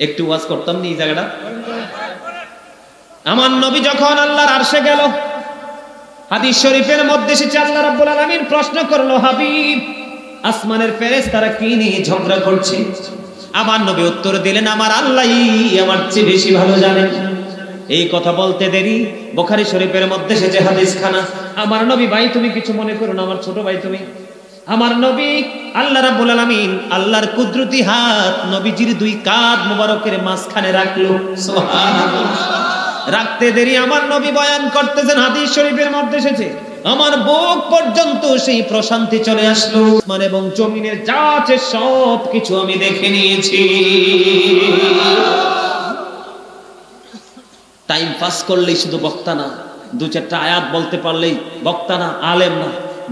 একটু ওয়াজ করতাম নি এই জায়গাটা। আমার নবী যখন আল্লাহর আরশে গেল, হাদিস শরীফের মধ্যে এসেছে আল্লাহ রাব্বুল আলামিন প্রশ্ন করলো, হাবিব আসমানের ফেরেশতারা কি নিয়ে ঝগড়া করছে? আমার নবী উত্তর দিলেন, আমার আল্লাহই আমার চেয়ে বেশি ভালো জানেন। এই কথা বলতে দেরি বুখারী শরীফের মধ্যে এসেছে হাদিস খানা। আমার নবী, ভাই তুমি কিছু মনে করো না, আমার ছোট ভাই তুমি। আমার নবী আল্লাহ রাব্বুল আলামিন আল্লাহর কুদরতি হাত নবীজির 2 কাঁধ মোবারকের মাঝখানে রাখলো। সুবহানাল্লাহ। রাখতে দেরি আমার নবী বয়ান করতেছেন, হাদিস শরীফের মধ্যে এসেছে আমার বুক পর্যন্ত সেই প্রশান্তি চলে আসলো, মানে এবং জমিনের যা আছে সব কিছু আমি দেখে নিয়েছি। টাইম পাস করলেই শুধু বক্তা না, 2-4টা আয়াত বলতে পারলেই বক্তা না, আলেম না,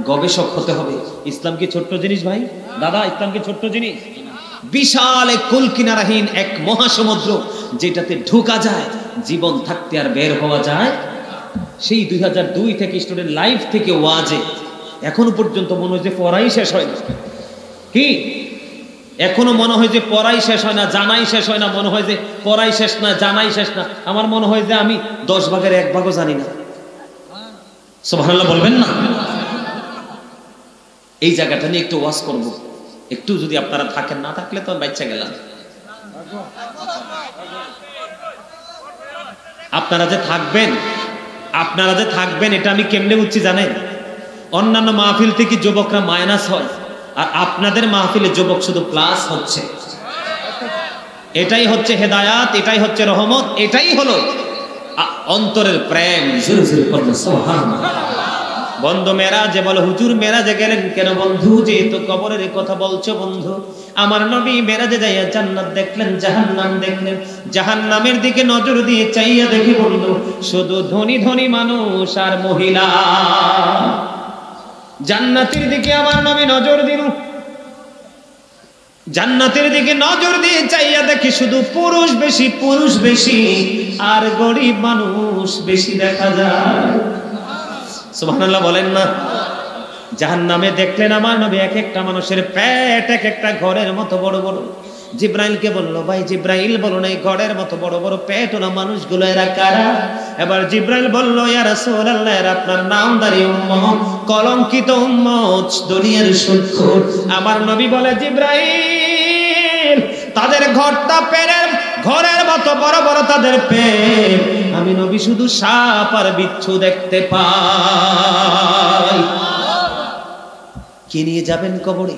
গবেষক হতে হবে। ইসলাম কি ছোট্ট জিনিস ভাই? দাদা ইসলাম কি ছোট্ট জিনিস? বিশাল এক কুল কিনারাহীন এক মহাসমুদ্র, যেটাতে ঢোকা যায় জীবন থাকতে আর বের হওয়া যায়। সেই 2002 থেকে স্টুডেন্ট লাইফ থেকে ওয়াজে এখনো পর্যন্ত মনে হয় যে পড়াই শেষ হয় না। কি এখনো মনে হয় যে পড়াই শেষ হয় না, জানাই শেষ হয় না, মনে হয় যে পড়াই শেষ না, জানাই শেষ না। আমার মনে হয় যে আমি 10 ভাগের 1 ভাগও জানি না। সুবহানাল্লাহ বলবেন না? এই জায়গাটা নিয়ে একটু ওয়াজ করব, একটু যদি আপনারা থাকেন, না থাকলে তো বাচ্চা গেলাম। আপনারা যে থাকবেন এটা আমি কেমনে বুঝছি জানেন? অন্যান্য মাহফিল থেকে যুবকরা মাইনাস হয়, আর আপনাদের মাহফিলে যুবক শুধু প্লাস হচ্ছে। এটাই হচ্ছে হেদায়াত, এটাই হচ্ছে রহমত, এটাই হলো অন্তরের প্রেম। বন্ধু মেরাজে বলো, হুজুর মেরাজে গেলেন কেন? বন্ধু যেহেতু কবরের কথা বলছো, বন্ধু আমার নবী মেরাজে যাইয়া জান্নাত দেখলেন, জাহান্নাম দেখলেন। জাহান্নামের দিকে নজর দিয়ে চাইয়া দেখি বন্ধু শুধু ধনী ধনী মানুষ আর মহিলা। জান্নাতের দিকে আমার নবী নজর দিল, জান্নাতের দিকে নজর দিয়ে চাইয়া দেখি শুধু পুরুষ বেশি আর গরিব মানুষ বেশি দেখা যায়। সুবহানাল্লাহ বলেন না? জাহান্নামে দেখলেন আমার নবী এক একটা মানুষের পেট এক একটা ঘরের মতো বড় বড়। জিব্রাইলকে বলল, ভাই জিব্রাইল বলুন এই ঘরের মতো বড় বড় পেট ওলা মানুষগুলো এরা কারা? এবার জিব্রাইল বলল, ইয়া রাসূলুল্লাহ এরা আপনার নামদারি উম্মত, কলঙ্কিত উম্মত, দুনিয়ার সুদখোর। আমার নবী বলে, জিব্রাইল তাদের ঘরটা পেরের ঘরের মতো বড় বড় তাদের পেট, আমি নবী শুধু সাপ আর বিচ্ছু দেখতে পাই। কি নিয়ে যাবেন কবরে?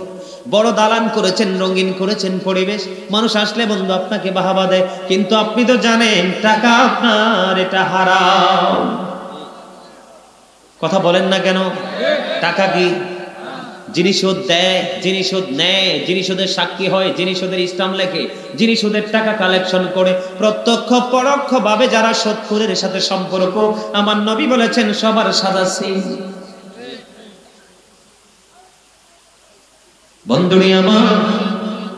বড় দালান করেছেন, রঙিন করেছেন পরিবেশ, মানুষ আসলে বন্ধু আপনাকে বাহাবা দেয়, কিন্তু আপনি তো জানেন টাকা আপনার, এটা হারাম। কথা বলেন না কেন? টাকা কি? যিনি সুদ দেয়, যিনি সুদ নেয়, যিনি সুদের সাক্ষী হয়, যিনি সুদের ইসলাম লেখে, যিনি সুদের টাকা কালেকশন করে, প্রত্যক্ষ পরোক্ষ ভাবে যারা সুদখোরের সাথে সম্পর্ক, আমার নবী বলেছেন সবার সাজা সেম। বন্ধুরে আমার,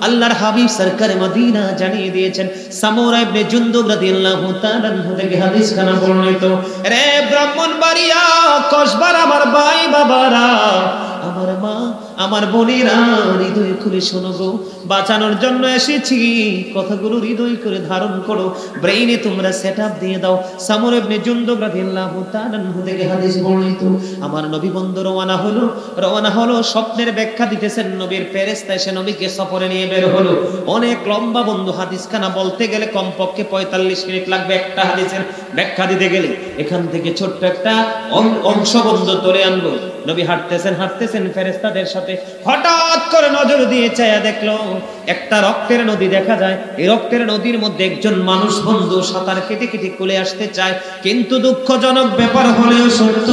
আল্লাহর হাবিব সরকারে মদিনা জানিয়ে দিয়েছেন, সামুরা ইবনে জুনদুব রাদিয়াল্লাহু তাআলা আনহু থেকে হাদিস খানা বর্ণিত, রে ব্রাহ্মণবাড়িয়া কসবার আমার ভাই বাবারা, আমার মা, আমার বোনেরা, হৃদয় খুলে শোনো গো, বাঁচানোর জন্য এসেছি, কথাগুলো হৃদয় করে ধারণ করো, ব্রেইনে তোমরা সেটআপ দিয়ে দাও। সামুরা ইবনে জুনদুব রাদিয়াল্লাহু তাআলা আনহু থেকে হাদিস বর্ণিত, আমার নবী বন্ধু রওনা হলো, স্বপ্নের ব্যাখ্যা দিতেছেন, নবীর ফেরেশতা এসে নবীকে সফরে নিয়ে বের হলো। অনেক লম্বা বন্ধু, হাদিসখানা বলতে গেলে কমপক্ষে 45 মিনিট লাগবে একটা হাদিসের ব্যাখ্যা দিতে গেলে। এখান থেকে ছোট্ট একটা অংশ বন্ধু তুলে আনবো। নবী হাঁটতেছেন ফেরেশতাদের সাথে, হঠাৎ করে নজর দিয়ে চায়া দেখলো একটা রক্তের নদী দেখা যায়। এই রক্তের নদীর মধ্যে একজন মানুষ বন্ধু সাঁতার কেটে কেটে কোলে আসতে চায়, কিন্তু দুঃখজনক ব্যাপার হলেও সত্য,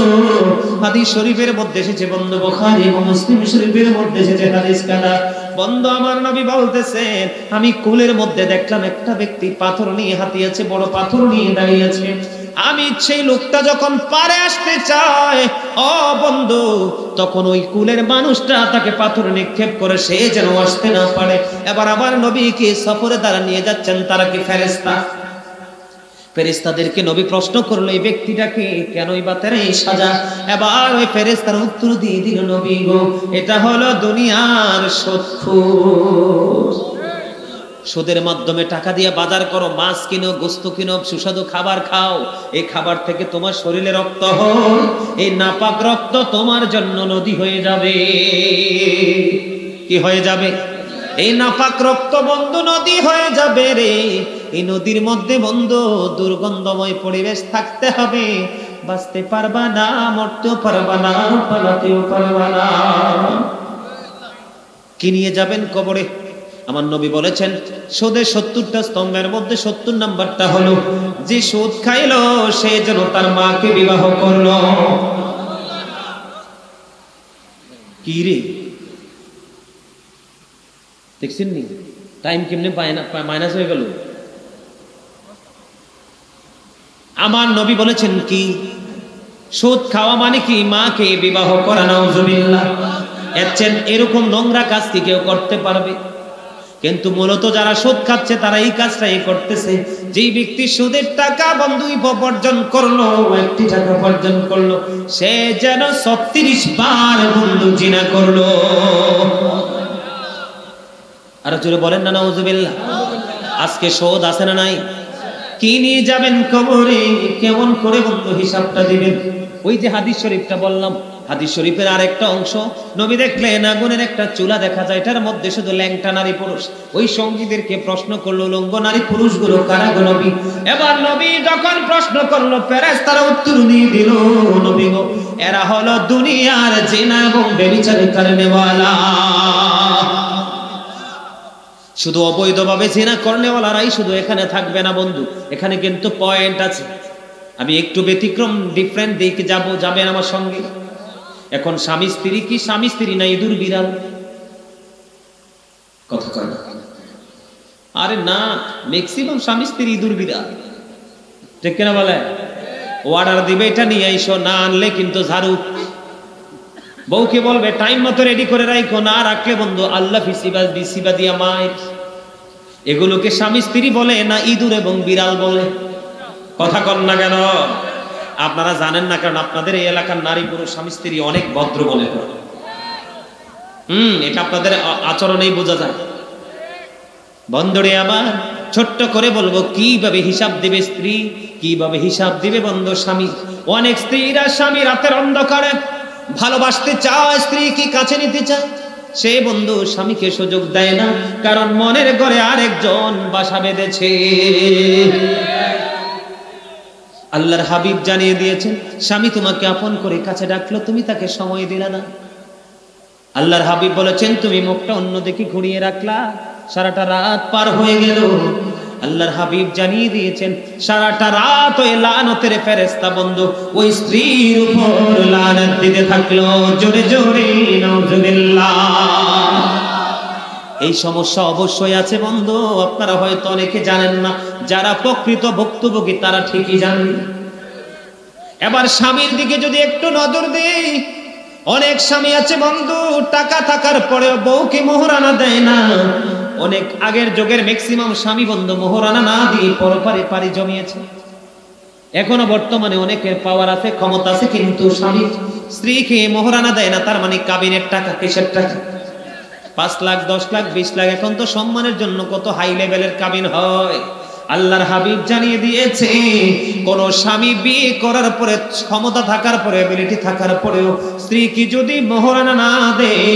হাদিস শরীফের মধ্যে এসেছে বন্ধু, বুখারী এবং মুসলিম শরীফের মধ্যে এসেছে হাদিসখানা। বন্ধু আমার নবী বলতেছেন, আমি কোলের মধ্যে দেখলাম একটা ব্যক্তি পাথর নিয়ে হাতিয়ে আছে, বড় পাথর নিয়ে দাঁড়িয়ে আছে। আমি সেই লোকটা যখন পারে আসতে চায়, ও বন্ধু, তখন ওই কুলের মানুষটা তাকে পাথর নিক্ষেপ করে সে যেন আসতে না পারে। এবার আবার নবীকে সফরে দ্বারা নিয়ে যাচ্ছেন, তারা কি ফেরেশতা? ফেরেশতাদেরকে নবী প্রশ্ন করলো, এই ব্যক্তিটাকে কেনই বা তার এই সাজা? এবার ওই ফেরেশতার উত্তর দিয়ে দিল, নবী গো, এটা হলো দুনিয়ার সুদখোর। সুদের মাধ্যমে টাকা দিয়ে বাজার করো, মাছ কিনো, গোস্ত কিনো, সুস্বাদু খাবার খাও, এই খাবার থেকে তোমার শরীরে রক্ত হয়, এই নাপাক রক্ত তোমার জন্য নদী হয়ে যাবে। কি হয়ে যাবে? এই নাপাক রক্ত বন্ধু নদী হয়ে যাবে রে। এই নদীর মধ্যে বন্ধু দুর্গন্ধময় পরিবেশ থাকতে হবে, বাঁচতে পারবা না, মরতেও পারবা না, পালাতেও পারবা না। কি নিয়ে যাবেন কবরে? আমার নবী বলেছেন, সুদের 70টা স্তম্ভের মধ্যে 70 নাম্বারটা হলো, যে সুদ খাইলো সে যেন তার মাকে বিবাহ করলো। কি রে দেখছেন নি টাইম কেমনে মাইনাস হয়ে গেল? আমার নবী বলেছেন কি, সুদ খাওয়া মানে কি মাকে বিবাহ করা। নাউজুবিল্লাহ। এরকম নোংরা কাজ কি কেউ করতে পারবে? কিন্তু মূলত যারা সুদ খাচ্ছে তারা এই কাজটাই করতেছে। যেই ব্যক্তি সুদের টাকা বন্ধু উপার্জন করলো, একটি টাকা উপার্জন করলো, সে যেন 36 বার বন্ধু জিনা করলো। আর জোরে বলেন না নাউজুবিল্লাহ। আজকে সুদ আছে না নাই? কি নিয়ে যাবেন কবরে? কেমন করে বন্ধু হিসাবটা দিবেন? ওই যে হাদিস শরীফটা বললাম, হাদিস শরীফের আরেকটা অংশ, নবী দেখলেন আগুনের একটা চুলা দেখা যায়, এটার মধ্যে শুধু ল্যাংটা নারী পুরুষ। ওই সঙ্গীদেরকে প্রশ্ন করলো, লঙ্গ নারী পুরুষগুলো কারা গো নবী? এবার নবী যখন প্রশ্ন করলো, ফেরেশতারা উত্তর দিয়ে দিল, নবী গো, এরা হলো দুনিয়ার জিনা এবং ব্যভিচারী করনেওয়ালা। শুধু অবৈধভাবে জিনা করনেওয়ালারাই শুধু এখানে থাকবে না বন্ধু, এখানে কিন্তু পয়েন্ট আছে। আমি একটু ব্যতিক্রম, ডিফারেন্ট দিকে যাবেন আমার সঙ্গে। এখন স্বামী স্ত্রী কি স্বামী স্ত্রী না ইঁদুর বিড়াল? কথা কয় না? আরে না, ম্যাক্সিমাম স্বামী স্ত্রী ইঁদুর বিড়াল, ঠিক কিনা বলে? অর্ডার দিবে এটা নিয়ে আইসো, না আনলে কিন্তু ঝাড়ু। বউকে বলবে টাইম মতো রেডি করে রাখো, না রাখলে বন্ধু আল্লাহ বিসিবা দিয়া মায়ের। এগুলোকে স্বামী স্ত্রী বলে না ইঁদুর এবং বিড়াল বলে? কথা কন না কেন? আপনারা জানেন না, কারণ আপনাদের এই এলাকার নারী পুরুষ স্বামী স্ত্রী অনেক ভদ্র বলে। এটা আপনাদের আচরণেই বোঝা যায়। বন্ধুরে আমার, ছোট্ট করে বলবো, কিভাবে হিসাব দিবে স্ত্রী, কিভাবে হিসাব দিবে বন্ধু স্বামী। অনেক স্ত্রীরা স্বামী রাতের অন্ধকারে ভালোবাসতে চায়, স্ত্রী কি কাছে নিতে চায়, সে বন্ধু স্বামীকে সুযোগ দেয় না, কারণ মনের ঘরে আরেকজন বাসা বেঁধেছে। আল্লাহর হাবিব জানিয়ে দিয়েছেন, স্বামী তোমাকে আপন করে কাছে ডাকলো, তুমি তাকে সময় দিলে না। আল্লাহর হাবিব বলেছেন তুমি মুখটা অন্যদিকে ঘুরিয়ে রাখলা, সারাটা রাত পার হয়ে গেল। আল্লাহর হাবিব জানিয়ে দিয়েছেন সারাটা রাত ওই লানতের ফেরেশতা বন্ধু ওই স্ত্রীর উপর লানত দিতে থাকলো। জোরে জোরে নাউজুবিল্লাহ। এই সমস্যা অবশ্যই আছে বন্ধু, আপনারা হয়তো অনেকে জানেন না, যারা প্রকৃত ভুক্তভোগী তারা ঠিকই জানেন। এবার স্বামীর দিকে যদি একটু নজর দেই, অনেক স্বামী আছে বন্ধু টাকা থাকার পরেও বউকে মোহরানা দেয় না। অনেক আগের যুগের ম্যাক্সিমাম স্বামী বন্ধু মোহরানা না দিয়ে পরপারে পারি জমিয়েছে। এখনো বর্তমানে অনেকের পাওয়ার আছে, ক্ষমতা আছে, কিন্তু স্বামী স্ত্রীকে মোহরানা দেয় না। তার মানে কাবিনের টাকা, কিসের টাকা? 5 লাখ 10 লাখ 20 লাখ। এখন তো সম্মানের জন্য কত হাই লেভেলের কাবিন হয়। আল্লাহর হাবিব জানিয়ে দিয়েছে কোন স্বামী বিয়ে করার পরে, ক্ষমতা থাকার পরে, এবিলিটি থাকার পরেও স্ত্রী কি যদি মোহরানা না দেয়,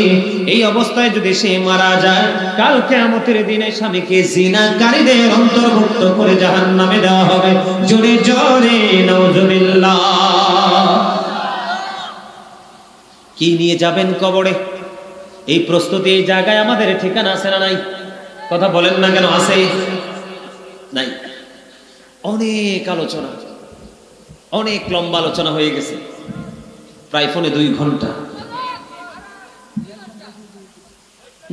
এই অবস্থায় যদি সে মারা যায়, কাল কিয়ামতের দিনে স্বামীকে জিনাকারীদের অন্তর্ভুক্ত করে জাহান্নামে দেওয়া হবে। জোরে জোরে নাউজুবিল্লাহ। কি নিয়ে যাবেন কবরে? এই প্রস্তুতি এই জায়গায় আমাদের ঠিকানা আছে না নাই? কথা বলেন না কেন? আছে নাই? অনেক আলোচনা, অনেক লম্বা আলোচনা হয়ে গেছে, প্রায় ফোনে 2 ঘন্টা।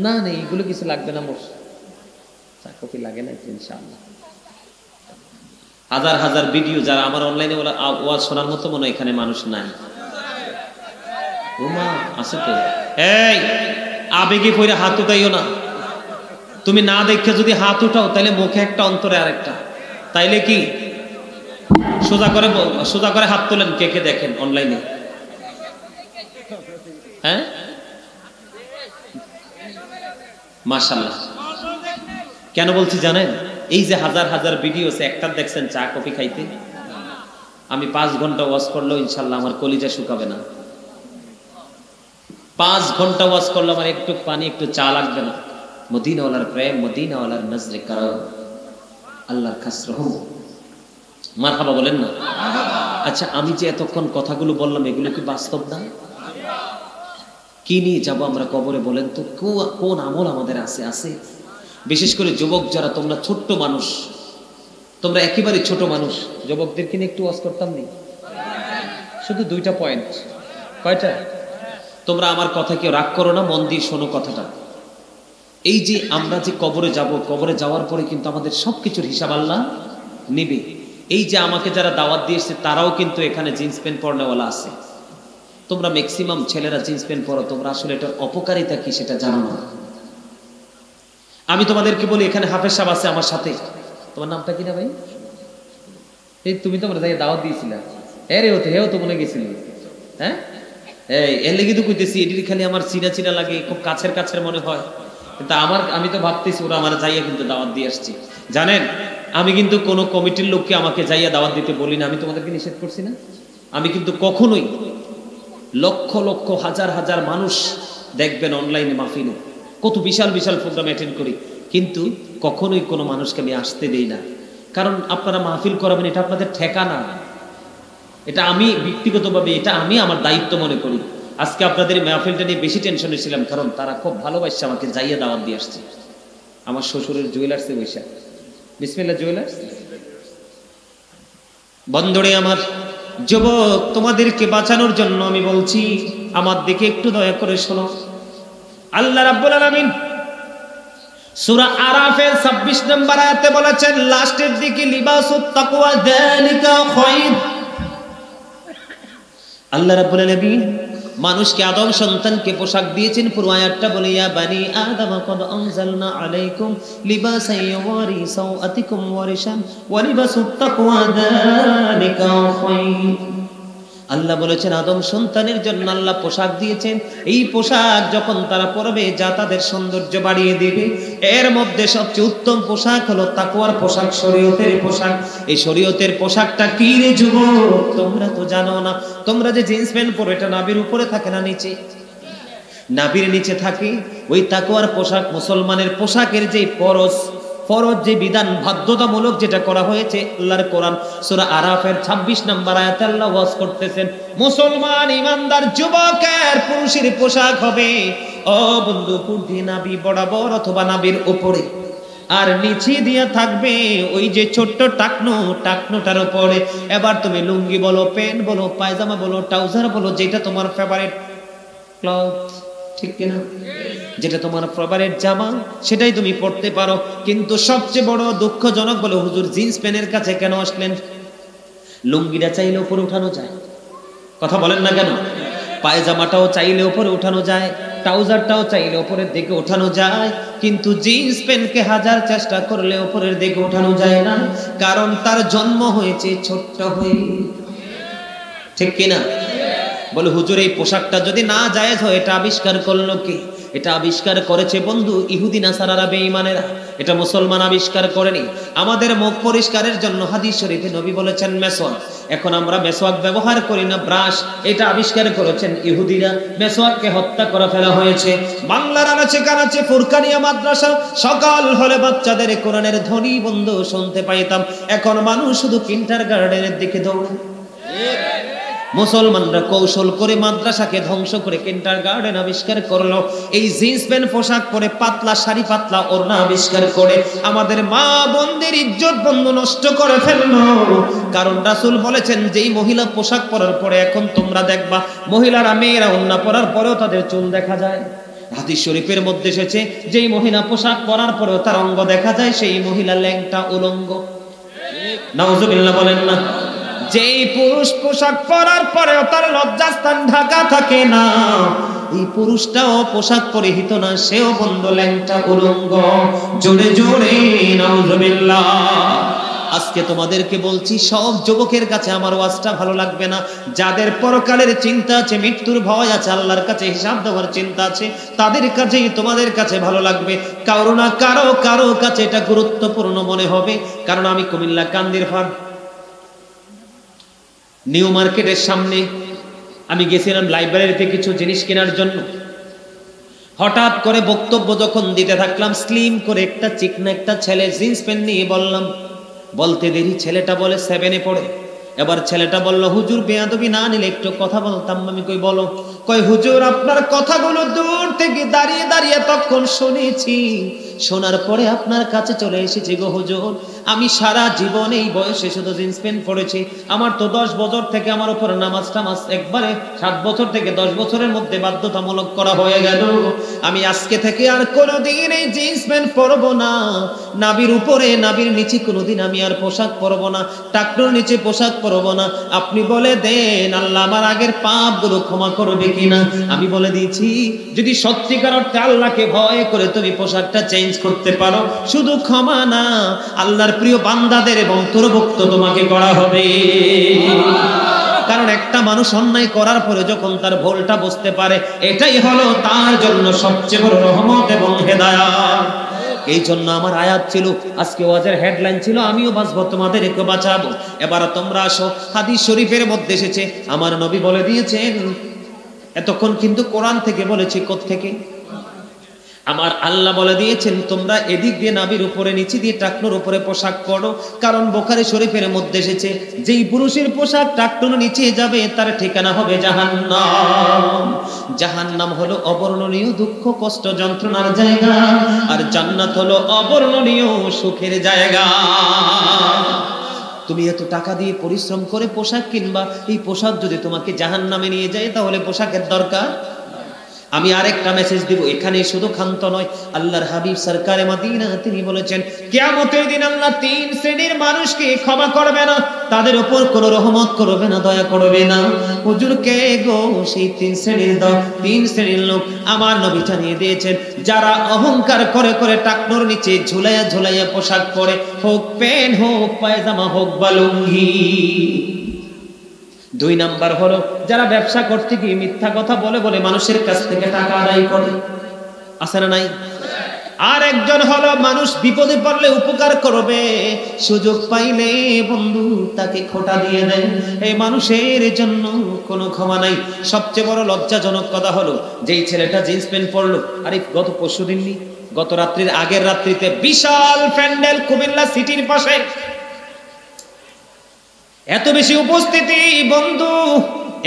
না না এগুলো কিছু লাগবে না, মোর চা কফি লাগে না ইনশাআল্লাহ। হাজার হাজার ভিডিও, যারা আমার অনলাইনে ওয়াজ শোনার মতো মনে হয় এখানে মানুষ নাই। ওমা আছে তো। এই আবেগে পড়ে হাত উঠাইও না। তুমি না দেখে যদি হাত উঠাও তাহলে মুখে একটা অন্তরে আরেকটা। তাইলে কি সোজা করে হাত তোলেন। কে কে দেখেন অনলাইনে? হ্যাঁ মাশাআল্লাহ। কেন বলছি জানেন? এই যে হাজার হাজার ভিডিও আছে, একটা দেখছেন চা কফি খাইতে। আমি 5 ঘন্টা ওয়াজ করলেও ইনশাআল্লাহ আমার কলিজা শুকাবে না। 5 ঘন্টা ওয়াজ করলে আমার একটু পানি, একটু চা লাগবে না। মদিনাওয়ালার প্রেম, মদিনাওয়ালার নজরে কারম, আল্লাহর খাস রহম। মারহাবা বলেন না? আচ্ছা আমি যে এতক্ষণ কথাগুলো বললাম, এগুলো কি বাস্তব না? কি নিয়ে যাব আমরা কবরে বলেন তো? কোন আমল আমাদের আছে? বিশেষ করে যুবক যারা, তোমরা ছোট্ট মানুষ, তোমরা একেবারে ছোট মানুষ। যুবকদেরকে নিয়ে একটু ওয়াজ করতাম নি? শুধু 2টা পয়েন্ট। কয়টা? তোমরা আমার কথা কেউ রাগ করো না, মন দিয়ে শোনো কথাটা। এই যে আমরা যে কবরে যাব, কবরে যাওয়ার পরে কিন্তু আমাদের সবকিছুর হিসাব আল্লাহ নেবে। এই যে আমাকে যারা দাওয়াত দিয়েছে তারাও কিন্তু এখানে জিন্স প্যান্ট পরনেওয়ালা আছে। তোমরা ম্যাক্সিমাম ছেলেরা জিন্স প্যান্ট পরো, তোমরা আসলে এটার অপকারিতা কি সেটা জানো না। আমি তোমাদেরকে বলি, এখানে হাফেজ সাহেব আছে আমার সাথে। তোমার নামটা কি না ভাই? এই তুমি তো আমরা যাই দাওয়াত দিয়েছিলা। হেও তো মনে গেছিল। হ্যাঁ এর লেগে তো কইতেছি, এটির খালি আমার চিনা লাগে, খুব কাছের মনে হয়। কিন্তু আমি তো ভাবতেছি ওরা আমার যাইয়া কিন্তু দাওয়াত দিয়ে আসছি। জানেন আমি কিন্তু কোনো কমিটির লোককে আমাকে যাইয়া দাওয়াত দিতে বলি না। আমি তোমাদেরকে নিষেধ করছি না? আমি কিন্তু কখনোই লক্ষ লক্ষ হাজার হাজার মানুষ দেখবেন অনলাইনে মাহফিলে, কত বিশাল বিশাল প্রোগ্রাম অ্যাটেন্ড করি, কিন্তু কখনোই কোনো মানুষকে আমি আসতে দেই না। কারণ আপনারা মাহফিল করাবেন, এটা আপনাদের ঠেকানা। এটা আমি ব্যক্তিগতভাবে, এটা আমি আমার দায়িত্ব মনে করি। আজকে আপনাদের মাহফিলটা নিয়ে বেশি টেনশনে ছিলাম, কারণ তারা খুব ভালোবাসছে আমাকে যাইয়া দাওয়াত দিয়ে আসছে। আমার শ্বশুরের জুয়েলার্সে বৈশাখ, বিসমিল্লাহ জুয়েলার্স। বন্ধুরে আমার, যুবক তোমাদেরকে বাঁচানোর জন্য আমি বলছি, আমার দিকে একটু দয়া করে শোনো। আল্লাহ রাব্বুল আলামিন সূরা আরাফের 26 নম্বর আয়াতে বলেছেন, লাস্টের দিকে লিবাসুত তাকওয়া যালিকা খায়র। আল্লাহ রাব্বুল আলামিন মানুষকে, আদম সন্তানকে পোশাক দিয়েছেন। পুরো আয়াতটা বলে, ইয়া বানি আদম কদ আনজালনা আলাইকুম লিবাসান ইউওয়ারি সাওআতিকুম ওয়া রিশান ওয়া লিবাসুত তাকওয়া যালিকা খায়র। আল্লাহ বলেছেন আদম সন্তানের জন্য আল্লাহ পোশাক দিয়েছেন। এই পোশাক যখন তারা পরবে, যা তাদের সৌন্দর্য বাড়িয়ে দেবে। এর মধ্যে সবচেয়ে উত্তম পোশাক হলো তাকওয়ার পোশাক, শরীয়তের পোশাক। এই শরীয়তের পোশাকটা কি রে যুবক? তোমরা তো জানো না। তোমরা যে জিন্স প্যান্ট পরো, এটা নাভির উপরে থাকে না নিচে? নাভির নিচে থাকে। ওই তাকওয়ার পোশাক, মুসলমানের পোশাকের যে পরশ, ফরজ যে বিধান বাধ্যতামূলক যেটা করা হয়েছে আল্লাহর কোরআন সূরা আরাফের 26 নম্বর আয়াতে আল্লাহ ওয়াজ করতেছেন, মুসলমান ইমানদার যুবকের পুরুষের পোশাক হবে ও বন্ধু পূর্বে নাভি বরাবর অথবা নাভির উপরে, আর নিচে দিয়ে থাকবে ওই যে ছোট্ট টাকনোটার উপরে। এবার তুমি লুঙ্গি বলো, প্যান্ট বলো, পায়জামা বলো, ট্রাউজার বলো, যেটা তোমার ফেভারিট ক্লথ, ঠিক কিনা, যেটা তোমার ফেভারিট জামা সেটাই তুমি পড়তে পারো। কিন্তু সবচেয়ে বড় দুঃখজনক বলে, হুজুর জিন্স প্যান্টের কাছে কেন আসলেন? লুঙ্গিটা চাইলে উপরে উঠানো যায়, কথা বলেন না কেন? পায়জামাটাও চাইলে উপরে উঠানো যায়, ট্রাউজারটাও চাইলে উপরের দিকে উঠানো যায়, কিন্তু জিন্স প্যান্টকে হাজার চেষ্টা করলে উপরের দিকে উঠানো যায় না, কারণ তার জন্ম হয়েছে ছোট্ট হয়ে, ঠিক কিনা? বলে হুজুর এই পোশাকটা যদি না জায়েজ হয় এটা আবিষ্কার করলো কে? এটা আবিষ্কার করেছে বন্ধু ইহুদি নাসারারা, বেঈমানেরা। এটা মুসলমান আবিষ্কার করেনি। আমাদের মুখ পরিষ্কারের জন্য হাদিস শরীফে নবী বলেছেন মেসওয়াক। এখন আমরা মেসওয়াক ব্যবহার করি না, ব্রাশ। এটা আবিষ্কার করেছেন ইহুদিরা। মেসওয়াককে হত্যা করে ফেলা হয়েছে। বাংলার আনাচে কানাচে ফুরকানিয়া মাদ্রাসা সকাল হলে বাচ্চাদের কোরআনের ধ্বনি বন্ধু শুনতে পাইতাম। এখন মানুষ শুধু কিন্ডারগার্টেনের দিকে দৌড়ে। মুসলমানরা কৌশল করে মাদ্রাসাকে ধ্বংস করে কিন্ডারগার্টেন আবিষ্কার করলো। এই জিন্স প্যান্ট পোশাক পরে পাতলা শাড়ি, পাতলা ওড়না আবিষ্কার করে আমাদের মা বোনদের ইজ্জত বন্ধু নষ্ট করে ফেললো। কারণ রাসূল বলেছেন যেই মহিলা পোশাক পরার পরে এখন তোমরা দেখবা মহিলারা, মেয়েরা ওড়না পরার পরেও তাদের চুল দেখা যায়। হাদিস শরীফের মধ্যে এসেছে যেই মহিলা পোশাক পরার পরেও তার অঙ্গ দেখা যায় সেই মহিলা ল্যাংটা, উলঙ্গ। নাউজুবিল্লাহ বলেন না। যেই পুরুষ পোশাক পরার পরেও তার লজ্জাস্থান ঢাকা থাকে না, এই পুরুষটাও পোশাক পরিহিত না, সেও বন্ধ ল্যাংটা, উলঙ্গ। জোরে জোরে নাউজুবিল্লাহ। আজকে তোমাদেরকে বলছি, সব যুবকের কাছে আমার ওয়াজটা ভালো লাগবে না। যাদের পরকালের চিন্তা আছে, মৃত্যুর ভয় আছে, আল্লাহর কাছে হিসাব দেওয়ার চিন্তা আছে, তাদের কাছেই তোমাদের কাছে ভালো লাগবে। কারো না কারো কাছে এটা গুরুত্বপূর্ণ মনে হবে। কারণ আমি কুমিল্লা কান্দির ফার্ম নিউ মার্কেটের সামনে আমি গেছিলাম লাইব্রেরিতে কিছু জিনিস কেনার জন্য। হঠাৎ করে বক্তব্য যখন দিতে থাকলাম, স্লিম করে একটা চিকনা একটা ছেলে জিন্স প্যান্ট নিয়ে বললাম, বলতে দেরি ছেলেটা বলে 7-এ পড়ে। এবার ছেলেটা বলল, হুজুর বেয়াদবি না নিলে একটু কথা বলতাম। আমি কই বলো? কয় হুজুর আপনার কথাগুলো দূর থেকে দাঁড়িয়ে দাঁড়িয়ে তখন শুনেছি, শোনার পরে আপনার কাছে চলে এসেছি গো হুজুর। আমি সারা জীবন এই বয়সে শুধু জিন্স প্যান্ট পরেছি। আমার তো 10 বছর থেকে আমার উপর নামাজ একবারে 7 বছর থেকে 10 বছরের মধ্যে বাধ্যতামূলক করা হয়ে গেল। আমি আজকে থেকে আর কোনোদিন এই জিন্স প্যান্ট পরবো না। নাভির উপরে নাভির নিচে কোনোদিন আমি আর পোশাক পরবো না, টাকনুর নিচে পোশাক পরবো না। আপনি বলে দেন আল্লাহ আমার আগের পাপগুলো ক্ষমা করবে কিনা? আমি বলে দিয়েছি, যদি সত্যিকার অর্থে আল্লাহকে ভয় করে তুমি পোশাকটা চেঞ্জ করতে পারো, শুধু ক্ষমা না, আল্লাহর প্রিয় বান্দাদের এবং অন্তর্ভুক্ত তোমাকে করা হবে। কারণ একটা মানুষ অন্যায় করার পরে যখন তার ভুলটা বুঝতে পারে, এটাই হলো তার জন্য সবচেয়ে বড় রহমত এবং হেদায়েত। এই জন্য আমার আয়াত ছিল, আজকে ওয়াজের হেডলাইন ছিল আমিও বাঁচবো তোমাদেরকে বাঁচাবো। এবার তোমরা আসো, হাদিস শরীফের মধ্যে এসেছে, আমার নবী বলে দিয়েছেন। এতক্ষণ কিন্তু কোরআন থেকে বলেছি, কোত্থেকে? আমার আল্লাহ বলে দিয়েছেন তোমরা এদিক দিয়ে নাভির উপরে নিচে দিয়ে টাকনুর উপরে পোশাক পরো। কারণ বুখারী শরীফের মধ্যে এসেছে যেই পুরুষের পোশাক টাকনুর নিচে যাবে তার ঠিকানা হবে জাহান্নাম। জাহান্নাম হলো অবর্ণনীয় দুঃখ, কষ্ট, যন্ত্রণার জায়গা, আর জান্নাত হলো অবর্ণনীয় সুখের জায়গা। তুমি এত টাকা দিয়ে পরিশ্রম করে পোশাক কিনবা, এই পোশাক যদি তোমাকে জাহান্নামে নিয়ে যায় তাহলে পোশাকের দরকার। আমি আরেকটা মেসেজ দিব, এখানে শুধু ক্ষান্ত নয়। আল্লাহর হাবিব সরকারে মদিনা তিনি বলেছেন, কিয়ামতের দিন আল্লাহ 3 শ্রেণীর মানুষকে ক্ষমা করবে না, তাদের উপর কোনো রহমত করবে না, দয়া করবে না। হুজুর কে গো সেই 3 শ্রেণীর লোক? আমার নবী জানিয়ে দিয়েছেন, যারা অহংকার করে করে টাকনোর নিচে ঝুলাইয়া ঝুলাইয়া পোশাক পরে, হোক প্যান্ট হোক পায়জামা হোক বা লুঙ্গি। 2 নাম্বার হলো যারা ব্যবসা করতে গিয়ে মিথ্যা কথা বলে বলে মানুষের কাছ থেকে টাকা আদায় করে, আছে না নাই? আর একজন হলো মানুষ বিপদে পড়লে উপকার করবে, সুযোগ পাইলে বন্ধু তাকে খোঁটা দিয়ে দেয়। এই মানুষের জন্য কোনো ক্ষমা নাই। সবচেয়ে বড় লজ্জাজনক কথা হলো যেই ছেলেটা জিন্স প্যান্ট পরলো, আরে গত পরশুদিন গত রাত্রির আগের রাত্রিতে বিশাল প্যান্ডেল কুমিল্লা সিটির পাশে, এত বেশি উপস্থিতি বন্ধু,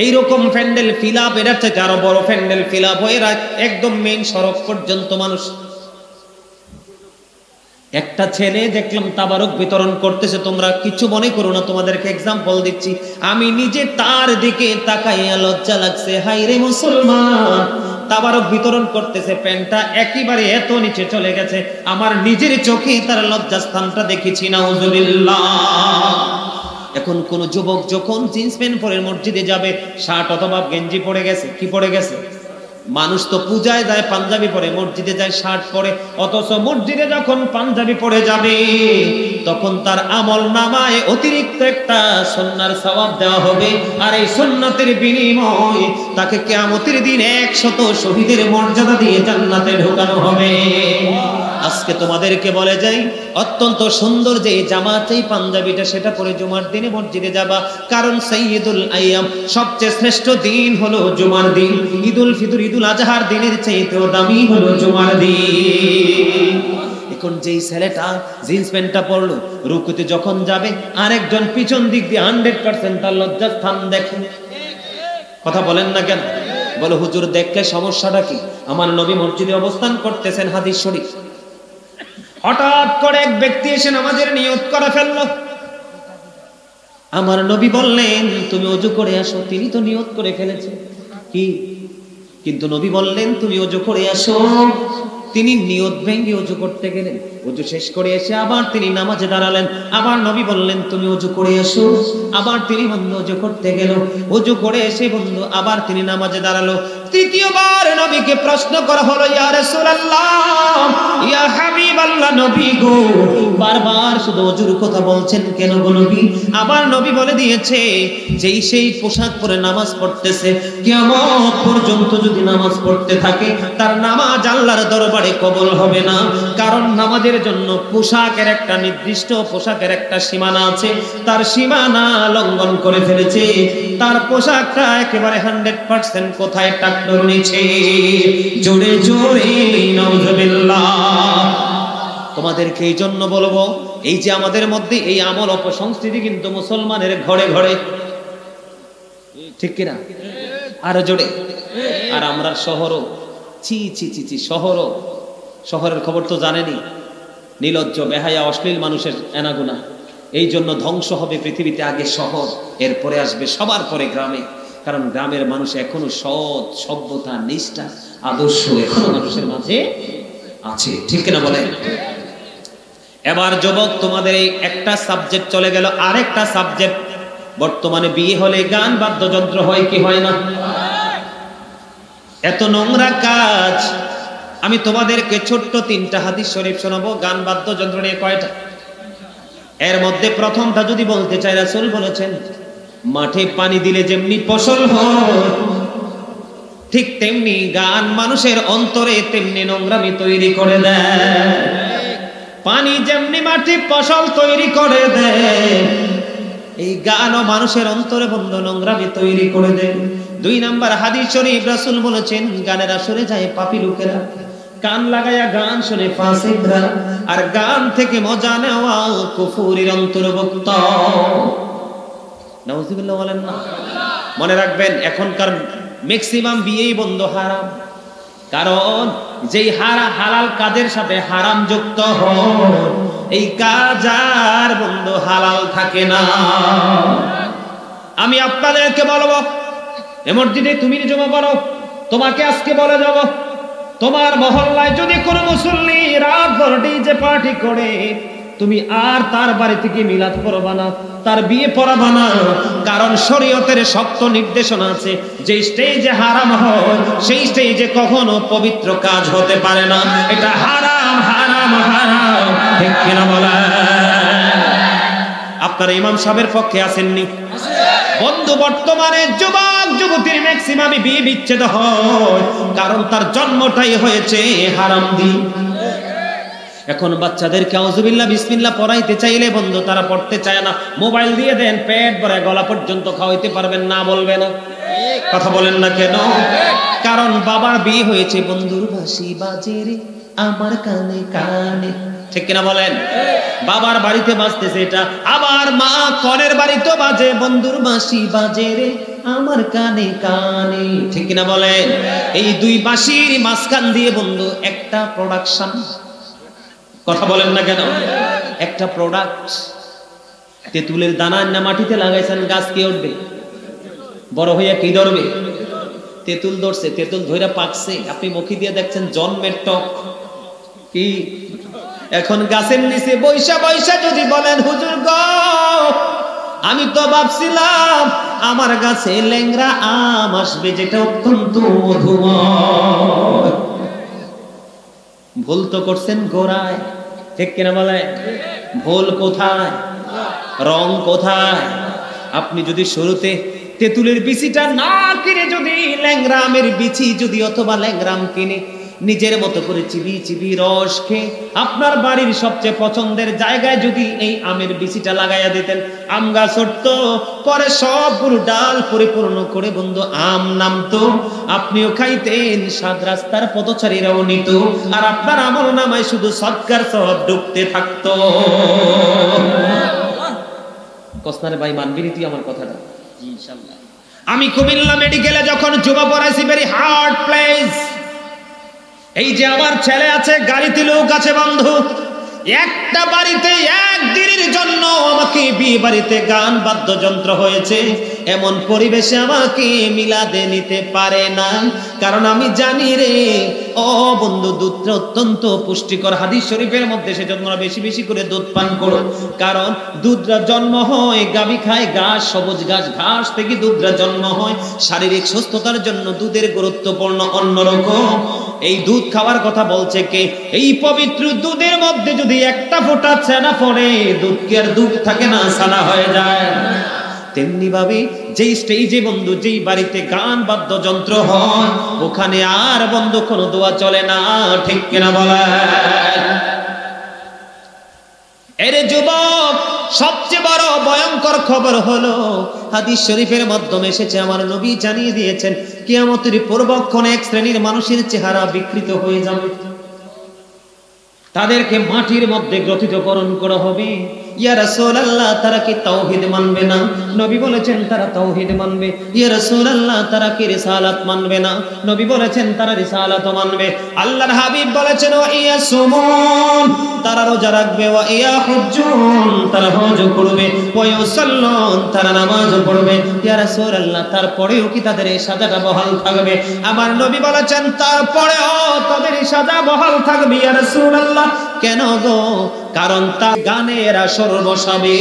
এইরকম প্যান্ডেল ফিল আপ, এর থেকে আরো বড় প্যান্ডেল ফিল আপ হয়ে একদম মেইন সড়ক পর্যন্ত মানুষ। একটা ছেলে দেখলাম তাবারক বিতরণ করতেছে, তোমরা কিছু মনে করো না, তোমাদেরকে এক্সাম্পল দিচ্ছি। আমি নিজে তার দিকে তাকাইয়া লজ্জা লাগছে, হাই রে মুসলমান, তাবারক বিতরণ করতেছে, প্যান্টটা একেবারে এত নিচে চলে গেছে, আমার নিজের চোখে তার লজ্জাস্থানটা দেখেছি, নাউজুবিল্লাহ। এখন কোন যুবক যখন জিন্স প্যান্ট পরে মসজিদে যাবে, শার্ট অথবা গেঞ্জি পরে গেছে, কি পরে গেছে? মানুষ তো পূজায় যায় পাঞ্জাবি পরে, মসজিদে যায় শার্ট পরে, অথচ মসজিদে যখন পাঞ্জাবি পরে যাবে তখন তার আমল নামায় অতিরিক্ত একটা সুন্নার সওয়াব দেওয়া হবে, আর এই সুন্নাতের বিনিময় তাকে কিয়ামতের দিন 100 শহীদের মর্যাদা দিয়ে জান্নাতে ঢোকানো হবে। আজকে তোমাদেরকে বলে যাই, অত্যন্ত সুন্দর যে জামাত, এই পাঞ্জাবিটা, সেটা পরে জুমার দিনে মসজিদে যাবা, কারণ সাইয়্যিদুল আইয়াম, সবচেয়ে শ্রেষ্ঠ দিন হলো জুমার দিন। ঈদুল ফিতর, ঈদুল আজহার দিনের চাইতেও দামি হলো জুমার দিন। এখন যেই ছেলেটা জিন্স প্যান্টটা পরলো, রুকুতে যখন যাবে আরেকজন পিছন দিক দিয়ে 100% তার লজ্জাস্থান দেখে। কথা বলেন না কেন? বলে হুজুর দেখলে সমস্যাটা কি? আমার নবী মসজিদে অবস্থান করতেছেন, হাদিস শরীফ। হঠাৎ করে এক ব্যক্তি এসে নামাজের নিয়ত করে ফেললো, আমার নবী বললেন তুমি ওযু করে আসো। তিনি তো নিয়ত করে ফেলেছে কি, কিন্তু নবী বললেন তুমি ওযু করে আসো। তিনি নিয়ত ভেঙে ওযু করতে গেলেন, ওযু শেষ করে এসে আবার তিনি নামাজে দাঁড়ালেন, আবার নবী বললেন তুমি ওযু করে আসো। আবার তিনি বন্ধু ওযু করতে গেল, ওযু করে এসে বন্ধু আবার তিনি নামাজে দাঁড়ালো। তৃতীয়বার নবীকে প্রশ্ন করা হলো, ইয়া রাসূলুল্লাহ, ইয়া হাবিবাল্লাহ, নবী গো, বারবার শুধু ওযুর কথা বলছেন কেন গো নবী? আবার নবী বলে দিয়েছে, যেই সেই পোশাক পরে নামাজ পড়তেছে, কিয়ামত পর্যন্ত যদি নামাজ পড়তে থাকে তার নামাজ আল্লাহর দরবারে কবুল হবে না। কারণ নামাজের জন্য পোশাকের একটা নির্দিষ্ট পোশাকের একটা সীমানা আছে, তার সীমানা লঙ্ঘন করে ফেলেছে, তার পোশাকটা একেবারে 100% কোথায় টাকনোর নিচে। জোরে জোরে নাউজুবিল্লাহ। তোমাদেরকে এই জন্য বলবো, এই যে আমাদের মধ্যে এই আমল অপসংস্কৃতি কিন্তু মুসলমানের ঘরে ঘরে, ঠিক কিনা? আরো জোরে। আর আমরা শহরও, চি চি চি চি, শহরও, শহরের খবর তো জানেনি, নির্লজ্জ বেহায়া অশ্লীল মানুষের এনাগুনা। এই জন্য ধ্বংস হবে পৃথিবীতে আগে শহর, এরপরে আসবে সবার পরে গ্রামে। কারণ গ্রামের মানুষ এখনো সৎ, সভ্যতা, নিষ্ঠা, আদর্শ এখনো মানুষের মাঝে আছে, ঠিক কিনা বলে? এবার যুবক, তোমাদের এই একটা সাবজেক্ট চলে গেল, আরেকটা সাবজেক্ট। বর্তমানে বিয়ে হলে গান বাদ্যযন্ত্র হয় কি হয় না? এত নোংরা কাজ। আমি তোমাদেরকে ছোট্ট 3টা হাদিস শরীফ শোনাবো গান বাদ্যযন্ত্র নিয়ে। কয়টা? এর মধ্যে প্রথমটা যদি বলতে চাই, রাসূল বলেছেন মাঠে পানি দিলে যেমনি ফসল হয়, ঠিক তেমনি গান মানুষের অন্তরে তেমনি নোংরামি তৈরি করে দেয়। পানি যেমনি মাটি ফসল তৈরি করে দেয়, এই গানও মানুষের অন্তরে বন্ধু নোংরামি তৈরি করে দেয়। 2 নাম্বার হাদিস শরীফ, রাসূল বলেছেন গানের আসরে যায় পাপী লোকেরা, কান লাগায়া গান শুনে ফাসিকরা, আর গান থেকে মজা নেওয়া কুফুরির অন্তর্ভুক্ত। নাউজুবিল্লাহ বলেন না? মনে রাখবেন, এখনকার ম্যাক্সিমাম বিয়েই বন্ধ হারাম। কারণ যেই হালাল কাজের সাথে হারাম যুক্ত হয়, এই কাজ আর বন্ধু হালাল থাকে না। আমি আপনাদেরকে বলবো, এ মসজিদে তুমি জমা পড়ো, তোমাকে আজকে বলে যাব, তোমার মহল্লায় যদি কোনো মুসল্লি রাত ভর ডিজে পার্টি করে, তুমি আর তার বাড়ি থেকে মিলাদ পড়বা না, তার বিয়ে পড়াবা না। কারণ শরীয়তের শক্ত নির্দেশনা আছে, যে স্টেজে হারাম হয় সেই স্টেজে কখনো পবিত্র কাজ হতে পারে না। এটা হারাম হারাম হারাম, ঠিক কিনা বলেন? আপনারা ইমাম সাহেবের পক্ষে আসেননি? বন্ধু, বর্তমানে যুবক যুবতীর ম্যাক্সিমামই বিয়ে বিচ্ছেদ হয়, কারণ তার জন্মটাই হয়েছে হারাম দিয়ে। এখন বাচ্চাদেরকে আউযুবিল্লাহ বিসমিল্লাহ পড়াইতে চাইলে বন্ধু তারা পড়তে চায় না। মোবাইল দিয়ে দেন, পেট ভরে গলা পর্যন্ত খাওয়াইতে পারবেন না, বলবে না। কথা বলেন না কেন? কারণ বাবার বিয়ে হয়েছে বন্ধুর বাঁশি বাজে রে, আমার কানে কানে, ঠিক কিনা বলেন? বাবার বাড়িতে বাজতেছে এটা, আবার মা কনের বাড়িতে বাজে, বন্ধুর বাঁশি বাজে রে আমার কানে কানে, ঠিক কিনা বলেন? এই দুই বাঁশির মাঝখান দিয়ে বন্ধু একটা প্রোডাকশন, কথা বলেন না কেন? একটা প্রোডাক্ট। তেঁতুলের দানা না মাটিতে লাগাইছেন, গাছ কি উঠবে? বড় হইয়া কি ধরবে? তেঁতুল ধরছে, তেঁতুল ধইরা পাকছে, আপনি মুখে দিয়ে দেখছেন জন্মের টক কি। এখন গাছের নিচে বৈশা বৈশা যদি বলেন হুজুর গো আমি তো ভাবছিলাম আমার গাছে ল্যাংড়া আম আসবে যেটা অত্যন্ত মধুময়, ভুল তো করছেন গোড়ায়, ঠিক কিনা বলে? ভুল কোথায়? রং কোথায়? আপনি যদি শুরুতে তেঁতুলের বিচিটা না কিনে যদি ল্যাংড়া আমের বিচি যদি অথবা ল্যাংড়া আম কিনে নিজের মতো করে চিবি চিবি রস খেয়ে আপনার বাড়ির সবচেয়ে পছন্দের জায়গায় যদি এই আমের বিচিটা লাগাইয়া দিতেন, আম গাছ উঠতো, পরে সবগুলো ডাল পরিপূর্ণ করে বন্ধু আম নামতো, আপনিও খাইতেন, সাত রাস্তার পথচারীরাও নিত, আর আপনার আমল নামায় শুধু সৎকার সব ডুবতে থাকতো। কসনারে ভাই মানবি তুই আমার কথাটা? ইনশাআল্লাহ। আমি কুমিল্লা মেডিকেলে যখন জুমা পড়াইছি, ভেরি হার্ড প্লেস। এই যে আমার ছেলে আছে, গাড়িতে লোক আছে বন্ধু, একটা বাড়িতে একদিনের জন্য আমাকে বিয়ে বাড়িতে গান বাদ্যযন্ত্র হয়েছে, এমন পরিবেশে আমাকে মিলাদে নিতে পারে না, কারণ আমি জানি রে ও বন্ধু দুধটা অত্যন্ত পুষ্টিকর, হাদিস শরীফের মধ্যে, সেজন্য বেশি বেশি করে দুধ পান করো, কারণ দুধরা জন্ম হয়, গাভী খায় ঘাস, সবুজ ঘাস, ঘাস থেকে দুধরা জন্ম হয়, শারীরিক সুস্থতার জন্য দুধের গুরুত্বপূর্ণ অন্যরকম। এই দুধ খাওয়ার কথা বলছে কে? এই পবিত্র দুধের মধ্যে যদি একটা ফোঁটা ছানা পড়ে, দুধ কি আর দুধ থাকে না, ছানা হয়ে যায়। তেমনি ভাবে যেই স্টেজে বন্ধু, যেই বাড়িতে গান বাদ্যযন্ত্র হয়, ওখানে আর বন্ধু কোনো দোয়া চলে না, ঠিক কিনা বলেন? এর যুবক, সবচেয়ে বড় ভয়ঙ্কর খবর হলো হাদিস শরীফের মাধ্যমে এসেছে, আমার নবী জানিয়ে দিয়েছেন কিয়ামতের পূর্বক্ষণে এক শ্রেণীর মানুষের চেহারা বিকৃত হয়ে যাবে, তাদেরকে মাটির মধ্যে গ্রথিতকরণ করা হবে। ইয়া রাসূলুল্লাহ, তারা কি তাওহীদ মানবে না? নবী বলেছেন তারা তাওহীদ মানবে। ইয়া রাসূলুল্লাহ, তারা কি রিসালাত মানবে না? নবী বলেছেন তারা রিসালাত মানবে। আল্লাহর হাবিব বলেছেন ওয়া ইয়াসুমুন, তারা রোজা রাখবে, ওয়া ইয়াহুজ্জুন, তারা হজ করবে, ওয়া ইউসাল্লুন, তারা নামাজ পড়বে। ইয়া রাসূলুল্লাহ, তারপরেও কি তাদের এই সাজাটা বহাল থাকবে? আমার নবী বলেছেন তারপরেও তাদের এই সাজা বহাল থাকবে। ইয়া রাসূলুল্লাহ, কেন গো? কারণ তার গানের আসর বসাবে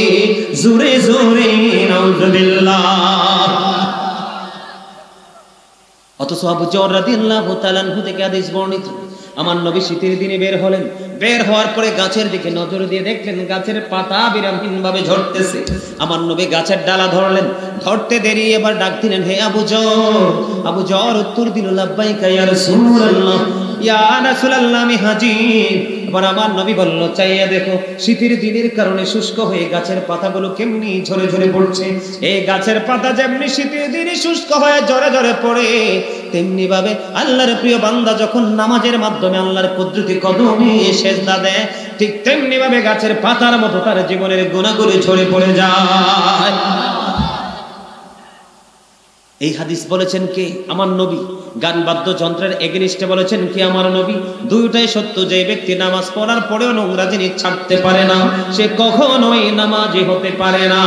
জোরে জোরে নাউযুবিল্লাহ। অথচ আবু যর রাদিয়াল্লাহু তাআলা আনহু থেকে হাদিস বর্ণিত, আমার নবী শীতের দিনে বের হলেন, বের হওয়ার পরে গাছের দিকে নজর দিয়ে দেখলেন গাছের পাতা বিরামহীন ভাবে ঝরতেছে। আমার নবী গাছের ডালা ধরলেন, ধরতে দেরি এবার ডাক দিলেন, হে আবু যর। আবু যর উত্তর দিল, লাব্বাইকা ইয়া রাসূলুল্লাহ, ইয়া রাসূলুল্লাহ, আমি হাজির। এবার আমার নবী বলল, চাইয়া দেখো শীতের দিনের কারণে শুষ্ক হয়ে গাছের পাতাগুলো কেমনি ঝরে ঝরে পড়ছে। এই গাছের পাতা যেমনি শীতের দিনে শুষ্ক হয়ে ঝরে ঝরে পড়ে, তেমনি ভাবে আল্লাহর প্রিয় বান্দা যখন নামাজের মাধ্যমে আল্লাহর কুদরতি কদমে সেজদা দেয়, ঠিক তেমনি ভাবে গাছের পাতার মতো তার জীবনের গুনাহগুলো ঝরে পড়ে যায়। এই হাদিস বলেছেন কে? আমার নবী। গান বাদ্যযন্ত্রের এগেনিস্টে বলেছেন কি? আমার নবী। দুইটাই সত্য। যে ব্যক্তি নামাজ পড়ার পরেও নোংরা জিনিস ছাড়তে পারে না, সে কখনোই নামাজি হতে পারে না।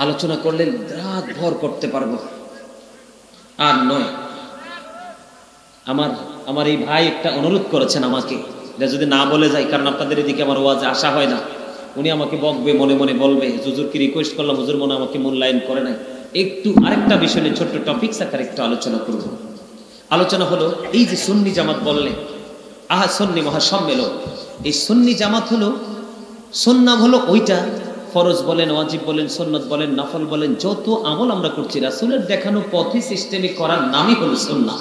আলোচনা করলে রাত ভর করতে পারবো, আর নয়। আমার এই ভাই একটা অনুরোধ করেছেন আমাকে, যদি না বলে যাই, কারণ আপনাদের এদিকে আমার ওয়াজে আসা হয় না, উনি আমাকে বকবে, মনে মনে বলবে হুজুরকে রিকোয়েস্ট করলাম, হুজুর মনে আমাকে মূল্যায়ন করে নাই। একটু আরেকটা বিষয় নিয়ে ছোট্ট টপিকস আকারে একটু আলোচনা করব। আলোচনা হলো এই যে সুন্নি জামাত বললেন, সুন্নি মহাসম্মেলন। এই সুন্নি জামাত হলো, সুন্নাহ হলো ওইটা, ফরজ বলেন, ওয়াজিব বলেন, সুন্নত বলেন, নফল বলেন, যত আমল আমরা করছি রাসূলের দেখানো পথে সিস্টেমে করার নামই হলো সুন্নাহ।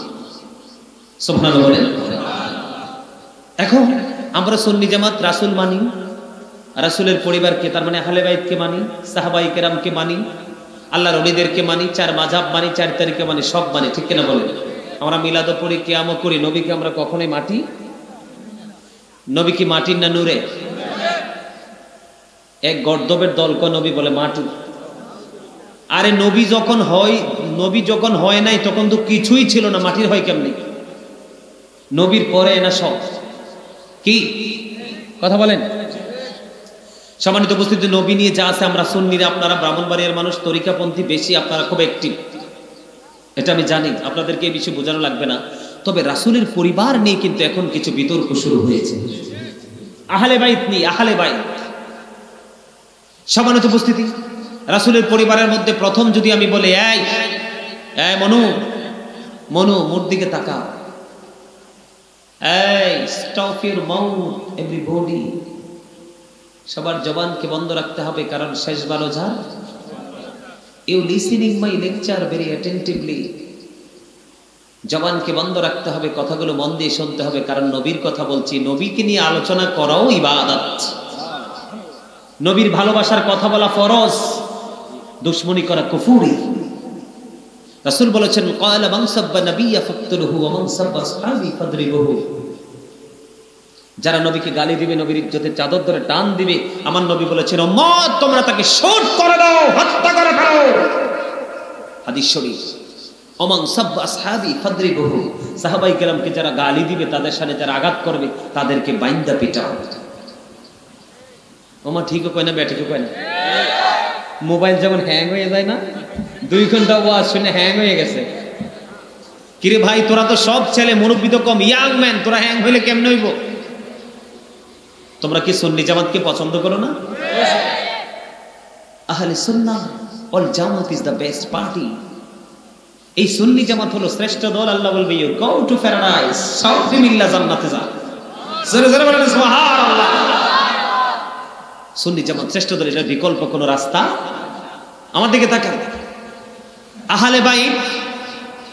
সুবহানাল্লাহ বলেন। এখন আমরা সুন্নি জামাত রাসূল মানি, রাসূলের পরিবারকে, তার মানে আহলে বাইতকে মানি, সাহাবায়ে কেরামকে মানি, আল্লাহর ওলিদেরকে মানি, চার মাযহাব মানি, 4 তারিখে মানি, সব মানি, ঠিক কিনা বলেন? আমরা মিলাদও পড়ি, কিয়ামও করি, নবীকে আমরা কখনোই মাটি, নবী কি মাটির না নূরে? এক গর্দবের দল কয় নবী বলে মাটি। আরে নবী যখন হয় নাই তখন তো কিছুই ছিল না, মাটির হয় কেমনি? নবীর পরে না সব কি কথা বলেন? সম্মানিত উপস্থিতি, নবী নিয়ে যা আছে আমরা সুন্নিরা, আপনারা ব্রাহ্মণবাড়িয়ার মানুষ তরিকাপন্থী বেশি, আপনারা খুব অ্যাক্টিভ, এটা আমি জানি, আপনাদেরকে এই বিষয়ে বোঝানো লাগবে না। তবে রাসূলের পরিবার নিয়ে কিন্তু এখন কিছু বিতর্ক শুরু হয়েছে, আহলে বাইত নিয়ে। আহলে বাইত, সম্মানিত উপস্থিতি, রাসূলের পরিবারের মধ্যে প্রথম যদি আমি বলি, এই মনু মোর দিকে তাকা, এই স্টপ ইউর মাউথ এভরিবডি, সবার জবানকে বন্ধ রাখতে হবে, কারণ শেষ ভালো যার। You listening my lecture very attentively, জবানকে বন্ধ রাখতে হবে, কথাগুলো মন দিয়ে শুনতে হবে, কারণ নবীর কথা বলছি, নবীকে নিয়ে আলোচনা করাও ইবাদত, নবীর ভালোবাসার কথা বলা ফরজ, দুশমনি করা কুফরি। রাসূল বলেছেন, ক্বালা মান সাব্বা নাবিয়্যা ফাকতুলহু ওয়া মান সাব্বা আসহাবি ফাদরিবুহু, যারা নবীকে গালি দিবে, নবীর ইজ্জতের চাদর ধরে টান দিবে, আমার নবী বলেছেন, উম্মত তোমরা তাকে শুট করে দাও, হত্যা করে ফেলো। হাদিস শরীফ। ওমান সাব্বা আসহাবি ফাদরিবুহু, সাহাবায়ে কেরামকে যারা গালি দিবে, তাদের সাথে যারা আঘাত করবে, তাদেরকে বাইন্দা পিটাও। ওমা ঠিকও কয় না, ব্যাটিকও কয় না। মোবাইল যেমন হ্যাং হয়ে যায় না, 2 ঘন্টা ওয়াজ শুনে হ্যাং হয়ে গেছে। কিরে ভাই, তোরা তো সব ছেলে, মুরব্বি তো কম, ইয়াং ম্যান, তোরা হ্যাং হইলে কেমনে হইব? তোমরা কি সুন্নি জামাতকে পছন্দ করো না? আহলে সুন্নাহ ওয়াল জামাত ইজ দ্য বেস্ট পার্টি। এই সুন্নি জামাত হলো শ্রেষ্ঠ দল। আল্লাহ বলবে, ইউ গো টু প্যারাডাইস, সবাই মিল্লা জান্নাতে যা। জোরে জোরে বলেন সুবহানাল্লাহ। সুন্নি জামাত শ্রেষ্ঠ দল, এটা বিকল্প কোনো রাস্তা? আমার দিকে তাকান। আহলে বাইত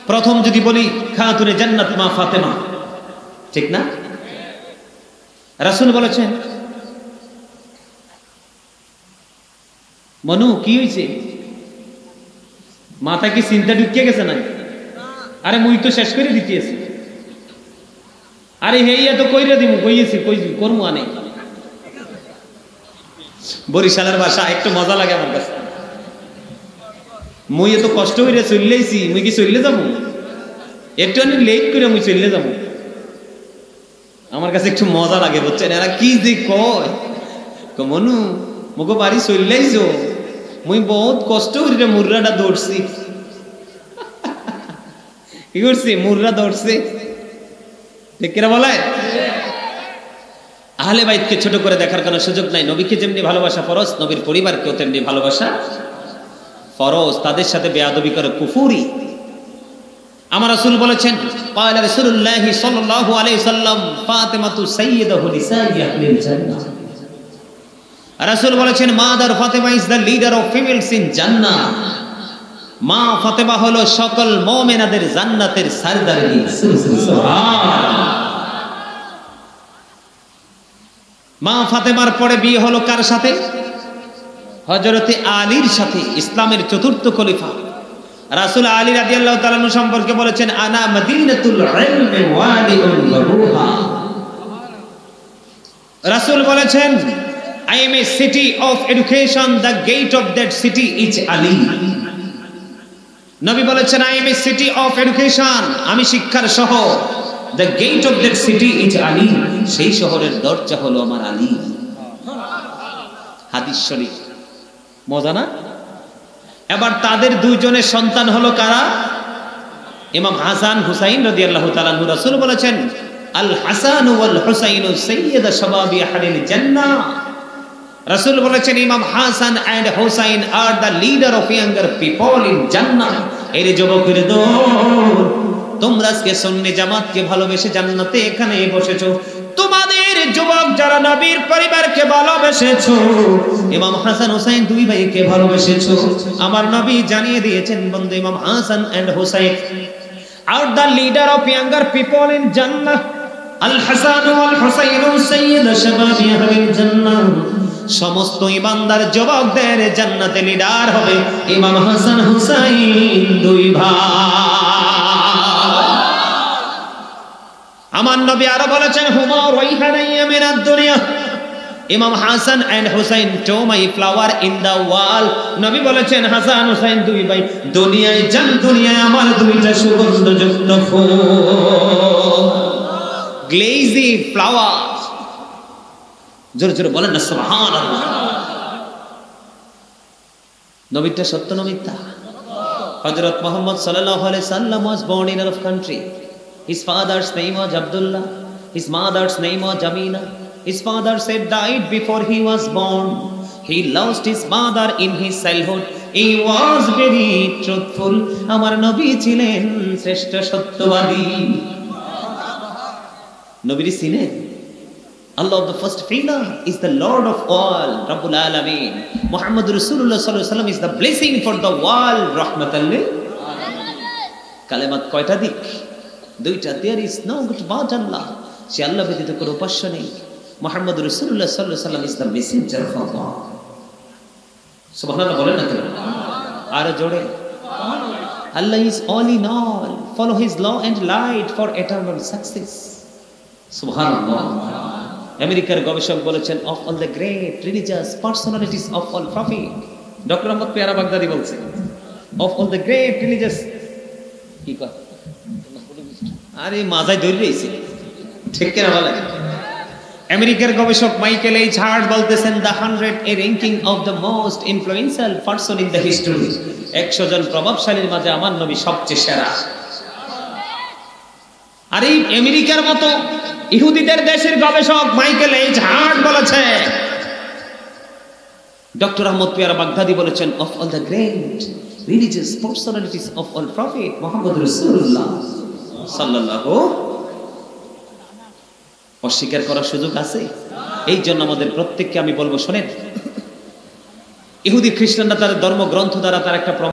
প্রথম যদি বলি, খাতুনে জান্নাত মা ফাতেমা, ঠিক না? রাসূল বলেছেন, মনু কি হয়েছে, মাথা কি চিন্তা ঢুকিয়ে গেছে না? আরে মুই তো শেষ করে দিতেছি। আরে হেইয়া তো কইরা দিমু, কইয়েছি করমু আনে। বরিশালের ভাষা একটু মজা লাগে আমার কাছে। মুই এত কষ্ট করে চললেইছি, মুই কি চললে যাবো? একটু লেট করে মুই চললে যাবো। আমার কাছে একটু মজা লাগে, বুঝছেন? এরা কি যে কয়, মনু মুগো বাড়ি চললেইছো, মুই বহুত কষ্ট করে মুর্রাটা দৌড়ছি। কি করছি? মুর্রা দৌড়ছে, ঠিক কিনা বলে? আহলে বাইতকে ছোট করে দেখার কোনো সুযোগ নাই। নবীকে যেমনি ভালোবাসা ফরজ, নবীর পরিবারকেও তেমনি ভালোবাসা ফরজ। তাদের সাথে বেয়াদবি করে কুফরি। আমার রাসূল বলেছেন, ক্বালা রাসূলুল্লাহ সাল্লাল্লাহু আলাইহি সাল্লাম, ফাতিমাতু সাইয়্যিদাতু নিসাই আহলিল জান্নাহ। রাসূল বলেছেন, mother Fatema is the leader of females in জান্নাহ। মা ফাতেমা হলো সকল মুমিনাদের জান্নাতের সরদারনি। সুবহানাল্লাহ। মা ফাতেমার পরে বিয়ে হলো কার সাথে? হযরতে আলীর সাথে, ইসলামের চতুর্থ খলিফা। রাসূল আলী রাদিয়াল্লাহু তাআলা আনহু সম্পর্কে বলেছেন, আনা মাদিনাতুল ইলমি ওয়ালিউন ওয়া। রাসূল বলেছেন, I am a city of education, the gate of that city is Ali. নবী বলেছেন, I am a city of education, আমি শিক্ষার শহর। The gate of that city is Ali, সেই শহরের দরজা হলো আমার আলী। হাদিস শরীফ, মজা না? এবার তাদের দুইজনের সন্তান হলো কারা? ইমাম হাসান হুসাইন রাদিয়াল্লাহু তাআলা আনহু। রাসূল বলেছেন, আল হাসান ওয়াল হুসাইন সাইয়্যিদা শাবাবি আহলিল জান্নাহ। রাসূল বলেছেন, Imam Hasan and Hussain are the leader of younger people in Jannah. এর যুবকের দল, তোমরা আজকে সুন্নি জামাতকে ভালোবেসে জান্নাতে এখানে বসেছো। তোমাদের যুবক যারা নবীর পরিবারকে ভালোবেসেছো, ইমাম হাসান হুসাইন দুই ভাইকে ভালোবেসেছো, আমার নবী জানিয়ে দিয়েছেন, বন্ধু Imam Hasan and Hussain are the leader of younger people in Jannah. আল হাসান ওয়াল হুসাইন সাইয়্যিদা শাবাবি আহলিল জান্নাহ। সমস্ত ইমানদার যুবকদের জান্নাতে লিডার হবে ইমাম হাসান হুসাইন দুই ভাই। আমার নবী আরো বলেছেন হুমা রাইহানাইয়া মিনাদ দুনিয়া, Imam Hasan and Hussain to my flower in the world. নবী বলেছেন হাসান হুসাইন দুই ভাই দুনিয়ায় যান, দুনিয়ায় আমার দুইটা সুগন্ধযুক্ত ফুল, গ্লেজি ফ্লাওয়ার। জোরে জোরে বলেন না সুবহানাল্লাহ। নবীটা সত্য না মিথ্যা? হযরত মুহাম্মদ সাল্লাল্লাহু আলাইহি সাল্লাম was born in Arab country. His father's name was Abdullah, his mother's name was Jamina. His father said died before he was born. He lost his mother in his childhood. He was very truthful. আমার নবী ছিলেন শ্রেষ্ঠ সত্যবাদী। নবীর চিনেন? Allah of the first pillar is the Lord of all, Rabbul Alameen. Muhammad Rasulullah sallallahu alaihi wasallam is the blessing for the world, rahmatan lil alamin. কালেমাত কয়টা দিক? দুইটা। There is no good but Allah. সে আল্লাহ ব্যতীত কোনো উপাস্য নেই। মুহাম্মদ রাসূলুল্লাহ সাল্লাল্লাহু আলাইহি ওয়াসাল্লাম is the messenger of Allah. সুবহানাল্লাহ বলেন না কেন? আর জোরে Allah is all in all. Follow his law and light for eternal success. সুবহানাল্লাহ। আমেরিকার গবেষক বলেছেন of all the great religious personalities of all prophet, doctor Ahmad Pyara Baghdadi বলছেন of all the great religious কি কয় আরে মাজায় ধরে রইছে ঠিক কিনা বলেন। আমেরিকার গবেষক মাইকেল এইচ হার্ট বলতেছেন the 100 a ranking of the most influential person in the history, 100 জন প্রভাবশালীর মাঝে আমার নবী সবচেয়ে সেরা। আর এই আমেরিকার মতো ইহুদিদের দেশের গবেষক মাইকেল এইচ হার্ট বলেছে, ডক্টর আহমদ পেয়ারা বাগদাদি বলেছেন of all the great religious personalities of all prophet Muhammad রাসূলুল্লাহ সাল্লাল্লাহু। অস্বীকার করার সুযোগ আছে? এই জন্য আমাদের প্রত্যেককে আমি বলবো শোনেন, ইহুদি খ্রিস্টানরা তার ধর্মগ্রন্থ দ্বারা তার একটা